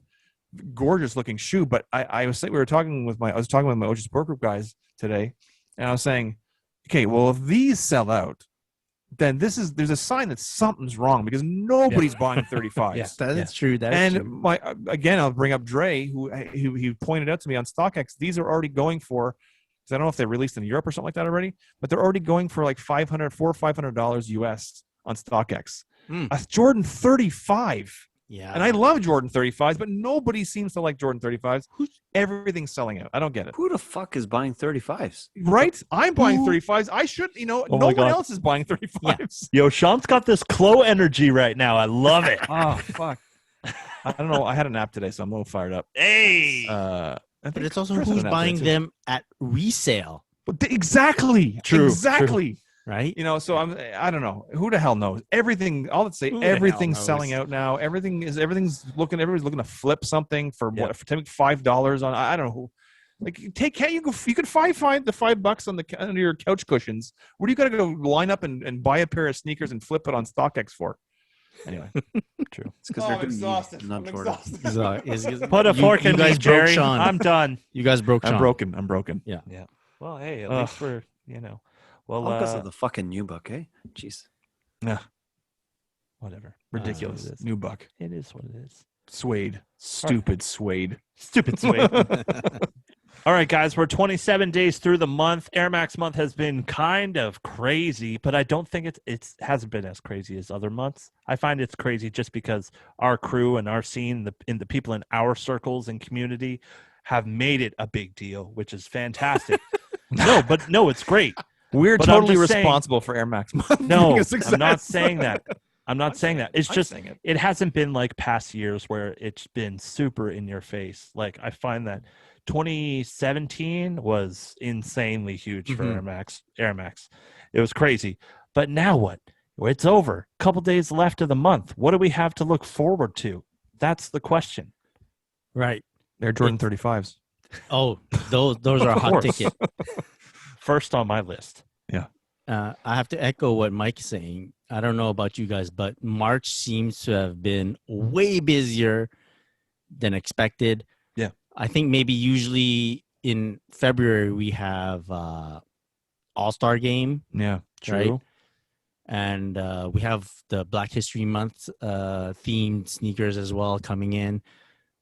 Gorgeous looking shoe, but I was talking with my OG Sport Group guys today, and I was saying, okay, well if these sell out, then there's a sign that something's wrong because nobody's buying 35s. Yeah. That is true. That is And true. again, I'll bring up Dre, who he pointed out to me on StockX. These are already going for, because I don't know if they released in Europe or something like that already, but they're already going for like $400 or $500 US on StockX. Mm. A Jordan 35, Yeah. and I love Jordan 35s, but nobody seems to like Jordan 35s. Everything's selling out. I don't get it. Who the fuck is buying 35s? Right? I'm buying Who- 35s. I should, no my one God. else is buying 35s. Yo, Sean's got this Chloe energy right now. I love it. Oh fuck. I don't know. I had a nap today, so I'm a little fired up. Hey. I But think it's also Chris had who's a nap today, buying too. them at resale, Exactly. True, Exactly. right? So I don't know. Who the hell knows? Everything. I'll say Who the hell everything's knows? selling out now. Everybody's looking to flip something for Yeah. what? For take $5 on. I don't know who. Like you could find the $5 under your couch cushions. What do you got to go line up and buy a pair of sneakers and flip it on StockX for? Anyway, True. It's because they're doing not Jordan. Put a fork in me, broke Jerry. Sean. I'm done. You guys broke Sean. I'm broken. I'm broken. Yeah. Well, hey, at Ugh. least we're Well, All because of the fucking new book, eh? Jeez. Yeah. whatever. Ridiculous. It is. New buck. It is what it is. Suede. Stupid suede. Stupid sweet. All right, guys, we're 27 days through the month. Air Max month has been kind of crazy, but I don't think it hasn't been as crazy as other months. I find it's crazy just because our crew and our scene, the people in our circles and community have made it a big deal, which is fantastic. No, it's great. We're But I'm totally just saying- responsible for Air Max month. No, being a success. I'm not saying that. I'm not saying that. It's I'm just saying it. it hasn't been like past years where it's been super in your face. Like I find that 2017 was insanely huge for Air Max. It was crazy. But now what? It's over. A couple days left of the month. What do we have to look forward to? That's the question. Right. Air Jordan 35s. Oh, those are a hot course. ticket. First on my list. I have to echo what Mike's saying. I don't know about you guys, but March seems to have been way busier than expected. Yeah. I think maybe usually in February we have All-Star Game, Yeah. right? And we have the Black History Month themed sneakers as well coming in.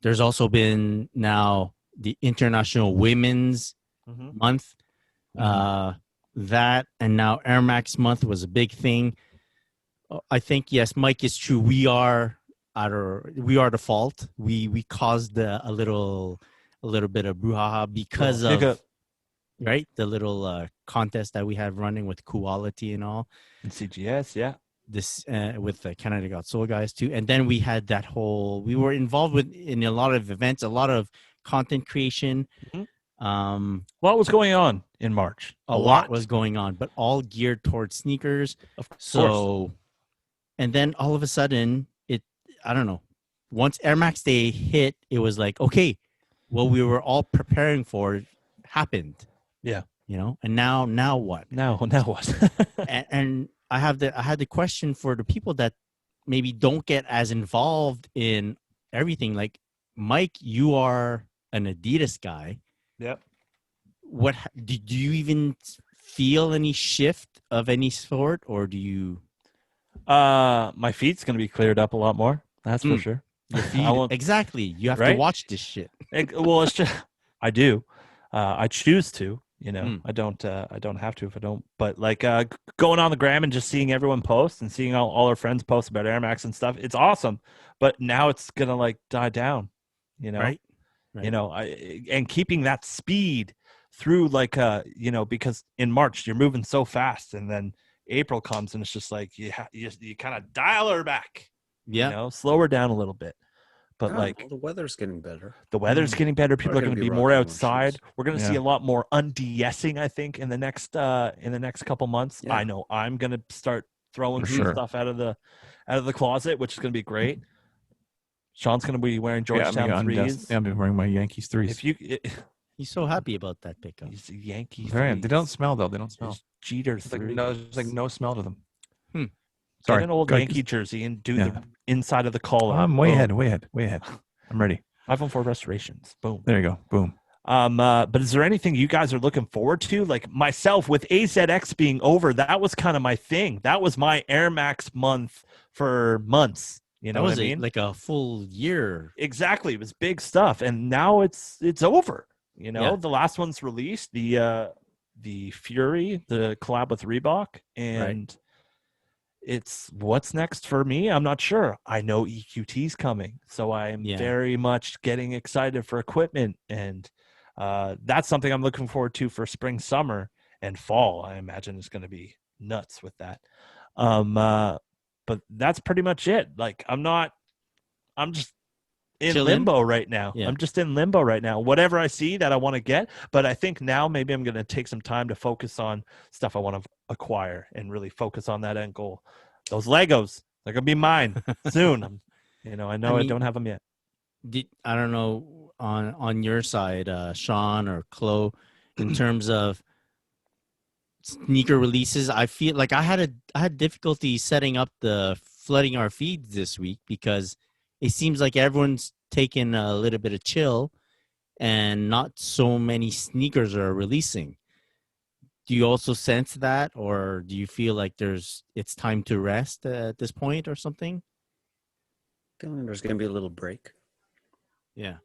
There's also been now the International Women's Mm-hmm. Month. That and now Air Max month was a big thing. I think yes, Mike, is true. We are the fault. We caused a little bit of brouhaha because of right the little contest that we have running with Quality and all And CGS, yeah. this with the Canada Got Soul guys too. And then we had that whole we were involved in a lot of events, a lot of content creation. What was going on in March? A lot was going on, but all geared towards sneakers. Of course. So, and then all of a sudden, I don't know. Once Air Max Day hit, it was like, okay, what we were all preparing for happened. Yeah. And now what? Now what? and I had the question for the people that maybe don't get as involved in everything. Like Mike, you are an Adidas guy. Yep. What do you even feel any shift of any sort, or do you? My feet's gonna be cleared up a lot more. That's for sure. I won't- Exactly. You have Right? to watch this shit. Well, it's just I do. I choose to. I don't have to if I don't. But like going on the gram and just seeing everyone post and seeing all our friends post about Air Max and stuff, it's awesome. But now it's gonna like die down. Right. And keeping that speed through like because in March you're moving so fast, and then April comes and it's just like you kind of dial her back. Yeah. Slow her down a little bit. But Well, the weather's getting better. the weather's getting better. People are gonna going to be be more rocking more outside. shoes. We're going to see a lot more undesing, I think, in the next couple months. Yeah. I know I'm going to start throwing For some sure. stuff out of the closet, which is going to be great. Sean's going to be wearing Georgetown threes. Yeah, I've been wearing my Yankees threes. If you, He's so happy about that pickup. he's a Yankee. Very- threes. they don't smell though. They don't smell. There's Jeter There's like threes. there's no smell to them. Get Sorry. an old Go ahead. Yankee jersey and do Yeah. the inside of the collar. I'm way Boom. ahead. Way ahead. I'm ready. iPhone 4 restorations. Boom. There you go. Boom. But is there anything you guys are looking forward to? Like myself, with AZX being over, that was kind of my thing. That was my Air Max month for months. You know That was what I mean? like a full year. Exactly. It was big stuff, and now it's over. Yeah. The last one's released, the Fury, the collab with Reebok, and it's what's next for me. I'm not sure. I know EQT's coming, so I am very much getting excited for equipment, and that's something I'm looking forward to for spring, summer, and fall. I imagine it's going to be nuts with that. But that's pretty much it. Like I'm just in Chilling. limbo right now. Yeah. I'm just in limbo right now. Whatever I see that I want to get, but I think now maybe I'm going to take some time to focus on stuff I want to acquire and really focus on that end goal. Those Legos, they're going to be mine soon. I know I don't have them yet. I don't know on your side, Sean or Chloe, in terms of sneaker releases. I feel like I had difficulty setting up the flooding our feeds this week because it seems like everyone's taking a little bit of chill and not so many sneakers are releasing. Do you also sense that, or do you feel like it's time to rest at this point or something? Feeling there's going to be a little break. Yeah.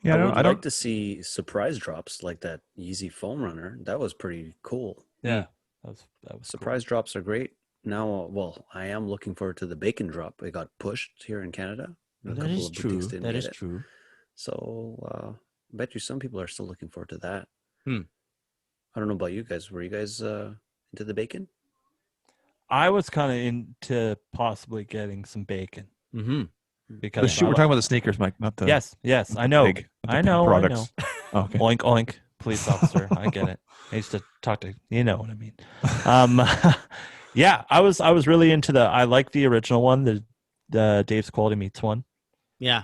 Yeah, I would I don't. like to see surprise drops like that Yeezy Foam Runner. That was pretty cool. Yeah, that was Surprise drops are great. Now, well, I am looking forward to the bacon drop. It got pushed here in Canada. A That couple is of true. boutiques didn't That get is it. true. So, I bet you some people are still looking forward to that. Hmm. I don't know about you guys. Were you guys into the bacon? I was kind of into possibly getting some bacon Mm-hmm. because The shoe, we're talking about the sneakers, Mike, not the yes, I know, pig, not the I pig know, products. Oh, okay. Oink oink, police officer. I get it. I used to talk to you know what I mean. Yeah, I was really into I like the original one, the Dave's Quality Meats one. Yeah.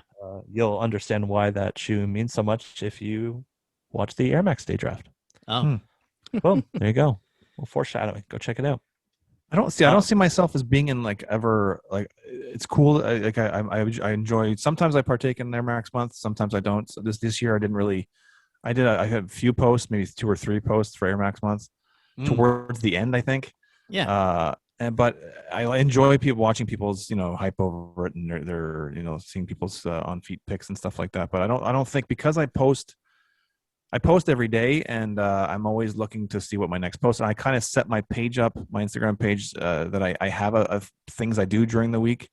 You'll understand why that shoe means so much if you watch the Air Max Day Draft. Oh. Boom, there you go. Well, foreshadowing. Go check it out. I don't see myself as being in like ever like it's cool. I enjoy. Sometimes I partake in Air Max month. Sometimes I don't. So this year I didn't really. I had a few posts, maybe 2 or 3 posts for Air Max month towards the end, I think. Yeah. But I enjoy watching people's hype over it, and they're seeing people's on feet pics and stuff like that. But I don't think because I post every day, and I'm always looking to see what my next post. And I kind of set my page up, my Instagram page, that I have of things I do during the week.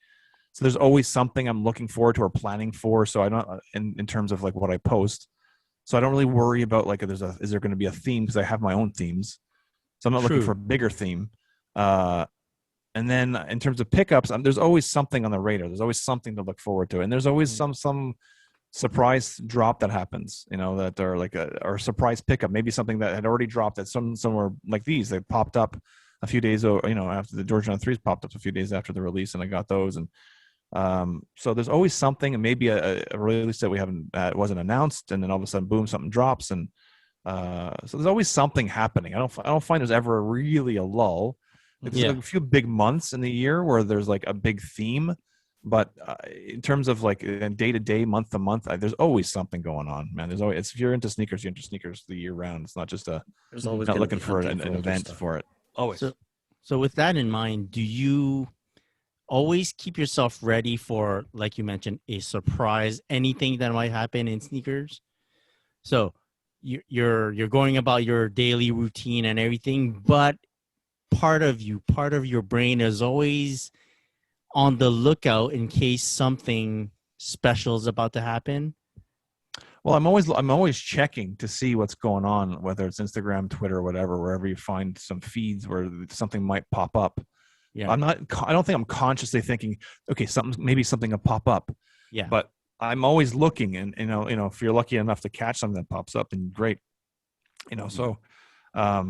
So there's always something I'm looking forward to or planning for. So I don't in terms of like what I post. So I don't really worry about like is there going to be a theme, because I have my own themes. So I'm not looking for a bigger theme. And then in terms of pickups, there's always something on the radar. There's always something to look forward to, and there's always some surprise drop that happens. That are like or surprise pickup, maybe something that had already dropped at somewhere like these. They popped up a few days, after the Georgia 3s popped up a few days after the release, and I got those. And so there's always something, and maybe a release that we haven't wasn't announced, and then all of a sudden, boom, something drops, and so there's always something happening. I don't find there's ever really a lull. There's like a few big months in the year where there's like a big theme, but in terms of like day to day, month to month, there's always something going on, man. There's always if you're into sneakers, you're into sneakers the year round. It's not just There's always not gonna looking be for hunting an older event stuff. for it. Always. So with that in mind, do you always keep yourself ready for, like you mentioned, a surprise, anything that might happen in sneakers? So you're going about your daily routine and everything, but part of your brain is always on the lookout in case something special is about to happen. Well, I'm always checking to see what's going on, whether it's Instagram, Twitter, whatever, wherever you find some feeds where something might pop up. Yeah. I don't think I'm consciously thinking, okay, maybe something will pop up. Yeah. But I'm always looking, and if you're lucky enough to catch something that pops up, then great. So I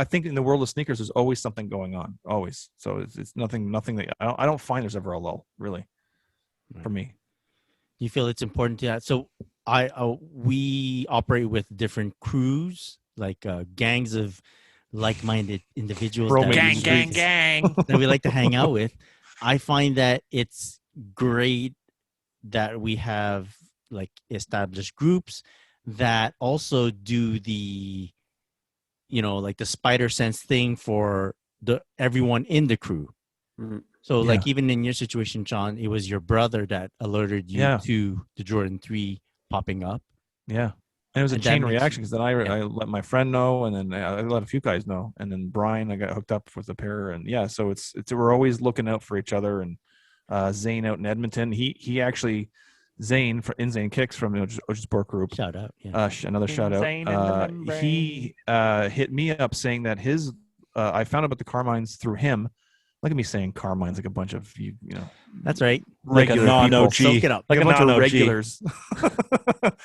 think in the world of sneakers, there's always something going on, always. So it's nothing that I don't find there's ever a lull, really, for me. You feel it's important to that. So we operate with different crews, like gangs of like-minded individuals Gang. that we like to hang out with. I find that it's great that we have like established groups that also do the like the spider sense thing for everyone in the crew. Mm-hmm. So like even in your situation, John, it was your brother that alerted you to the Jordan 3 popping up. Yeah. And it was a chain reaction, because then I let my friend know, and then I let a few guys know, and then Brian, I got hooked up with a pair, and so it's we're always looking out for each other. And Zane out in Edmonton, he actually Zane in Zane Kicks from the OG Sport Group. Shout out, another shout out. He hit me up saying that I found out about the Carmines through him. Look at me saying Carmines like a bunch of That's right. Like a non-OG. Soak it up. Like a bunch of regulars. regulars.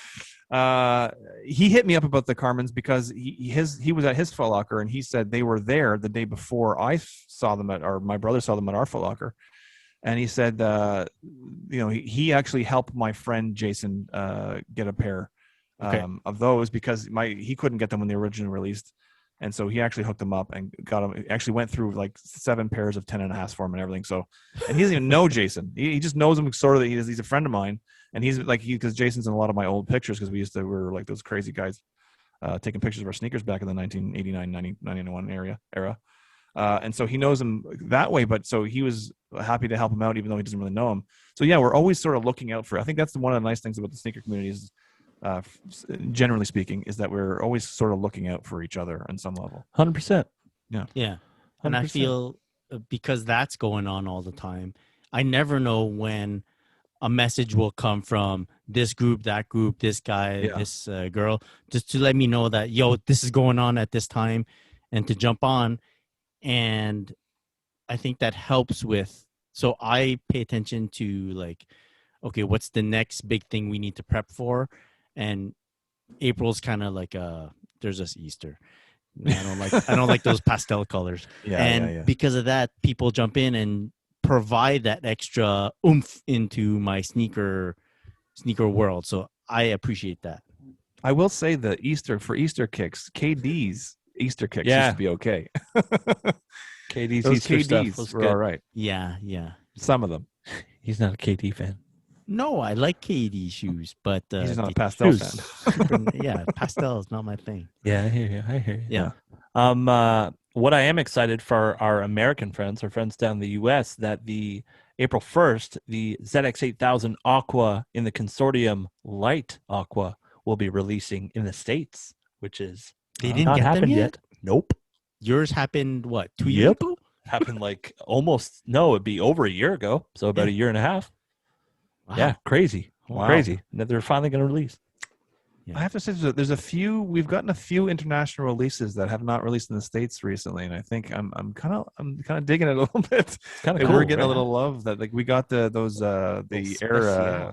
He hit me up about the Carmines because he was at his Foot Locker, and he said they were there the day before I saw them or my brother saw them at our Foot Locker. And he said, he actually helped my friend Jason get a pair of those, because he couldn't get them when they originally released. And so he actually hooked him up and got him. Actually went through like 7 pairs of 10.5s for him and everything. So, and he doesn't even know Jason. He just knows him sort of. He's a friend of mine, and he's like because Jason's in a lot of my old pictures because we were like those crazy guys taking pictures of our sneakers back in the 1989, 91 era. And so he knows him that way. But so he was happy to help him out, even though he doesn't really know him. So yeah, we're always sort of looking out for. I think that's one of the nice things about the sneaker community is. Generally speaking, is that we're always sort of looking out for each other on some level. 100%. Yeah. And I 100%. feel because that's going on all the time, I never know when a message will come from this group, that group, this guy, this girl, just to let me know that, yo, this is going on at this time and to jump on. And I think that helps with, so I pay attention to like, okay, what's the next big thing we need to prep for? And April's kind of like there's this Easter. I don't like those pastel colors. Because of that, people jump in and provide that extra oomph into my sneaker world. So I appreciate that. I will say the Easter kicks, KD's Easter kicks used to be okay. KD's Those Easter stuff KD's was were good. all right. Yeah. Some of them. He's not a KD fan. No, I like KD shoes, but He's not a pastel shoes. fan. Yeah, pastel is not my thing. Yeah, I hear you. Yeah. What I am excited for our American friends, our friends down in the U.S., that the April 1st, the ZX8000 Aqua in the consortium Light Aqua will be releasing in the States, which is They didn't not get them happened yet? Nope. Yours happened, what, 2 years ago? Happened like it'd be over a year ago. So about a year and a half. Wow. Yeah, crazy. Wow. Crazy. That they're finally going to release. Yeah. I have to say, we've gotten a few international releases that have not released in the States recently, and I think I'm kind of digging it a little bit. It's kind of Like, cool. we're getting a right? little love that like we got the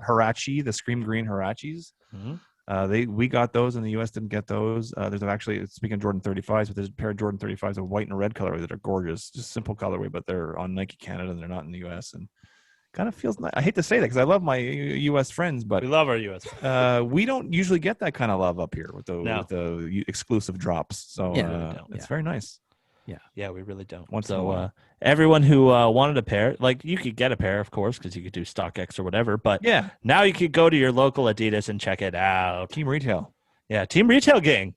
Hirachi, the Scream Green Hirachis. Mhm. We got those in the US, didn't get those. There's actually, speaking of Jordan 35s, but there's a pair of Jordan 35s of white and red colorway that are gorgeous, just simple colorway, but they're on Nike Canada and they're not in the US, and kind of feels nice. I hate to say that because I love my US friends, but We love our U.S. friends. we don't usually get that kind of love up here with the exclusive drops. So it's very nice. Yeah, we really don't. Once in a while. Everyone who wanted a pair, like you could get a pair, of course, because you could do StockX or whatever. But Yeah, now you could go to your local Adidas and check it out. Team Retail. Yeah, Team Retail Gang.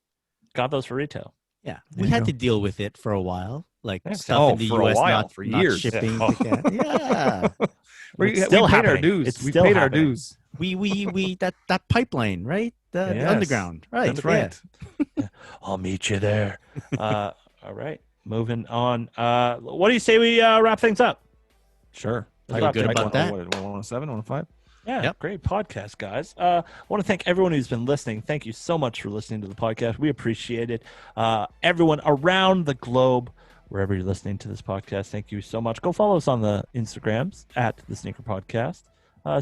Got those for retail. Yeah. There We you had go. to deal with it for a while. Like Yeah. stuff in the For a US while, for not years. shipping. Yeah. Yeah. We It's paid still our happening. dues. It's We still paid our happening. dues. We that pipeline, right? The Yes, underground. Right. That's right. I'll meet you there. All right, moving on. What do you say we wrap things up? Sure. Feel good about that. 107, 105. Yeah, Yep. Great podcast, guys. I want to thank everyone who's been listening. Thank you so much for listening to the podcast. We appreciate it. Everyone around the globe, wherever you're listening to this podcast, thank you so much. Go follow us on the Instagrams at the Sneaker Podcast.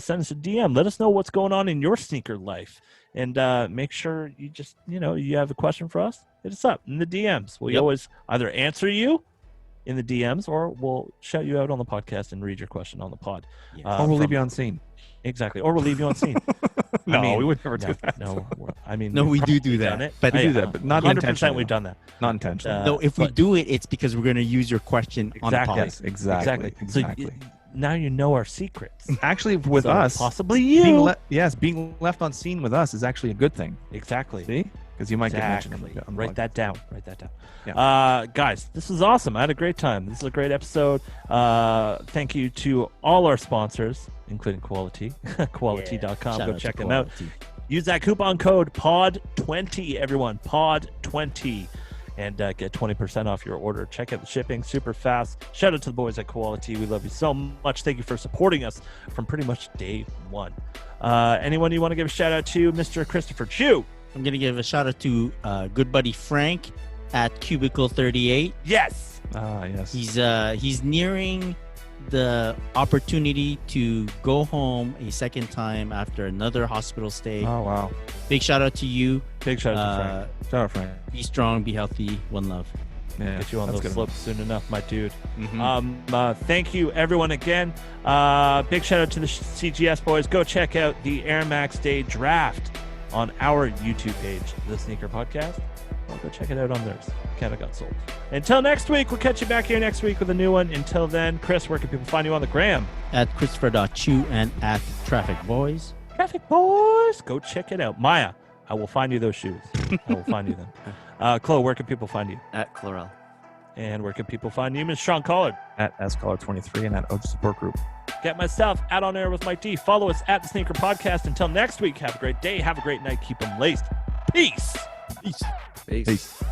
Send us a DM. Let us know what's going on in your sneaker life. And make sure you just, you have a question for us, hit us up in the DMs. We always either answer you in the DMs or we'll shout you out on the podcast and read your question on the pod. Yeah. Or we'll leave you on scene. Exactly. Or we'll leave you on scene. No, we would never do that. No, No, we do probably that. done it. But We do that, but not 100% intentionally. we've done that. Not intentionally. no, if we but- do it, it's because we're going to use your question on the pod. Yes, exactly. So Exactly. now you know our secrets. Actually, with So us, possibly you. being left on scene with us is actually a good thing. Exactly. See? Because you might get Exactly. mentioned. On the Write podcast. that down. Write that down. Yeah. Guys, this was awesome. I had a great time. This is a great episode. Thank you to all our sponsors, including Quality, quality.com. Shout Go to check them out. Quality. Use that coupon code POD20, everyone. POD20. And get 20% off your order. Check out the shipping, super fast. Shout out to the boys at Quality. We love you so much. Thank you for supporting us from pretty much day one. Anyone you want to give a shout out to? Mr. Christopher Chu. I'm going to give a shout out to good buddy Frank at Cubicle 38. Yes. Yes. He's nearing the opportunity to go home a second time after another hospital stay. Oh, wow. Big shout out to you. Big shout out to Frank. Shout out, Frank. Be strong, be healthy, one love. Yeah, Get you on that's those good. slopes soon enough, my dude. Mhm. Thank you, everyone, again. Big shout out to the CGS boys. Go check out the Air Max Day Draft on our YouTube page, The Sneaker Podcast. Well, go check it out on theirs. Canada got sold. Until next week, we'll catch you back here next week with a new one. Until then, Chris, where can people find you on the gram? At Christopher.Chu and at Traffic Boys. Traffic Boys, go check it out. Maya, I will find you those shoes. I will find you them. Chloe, where can people find you? At Chlorel. And where can people find you, Ms. Sean Collard? At SCollard23 and at OG Support Group. Get myself at On Air with Mike D. Follow us at The Sneaker Podcast. Until next week, have a great day. Have a great night. Keep them laced. Peace. Peace. Peace.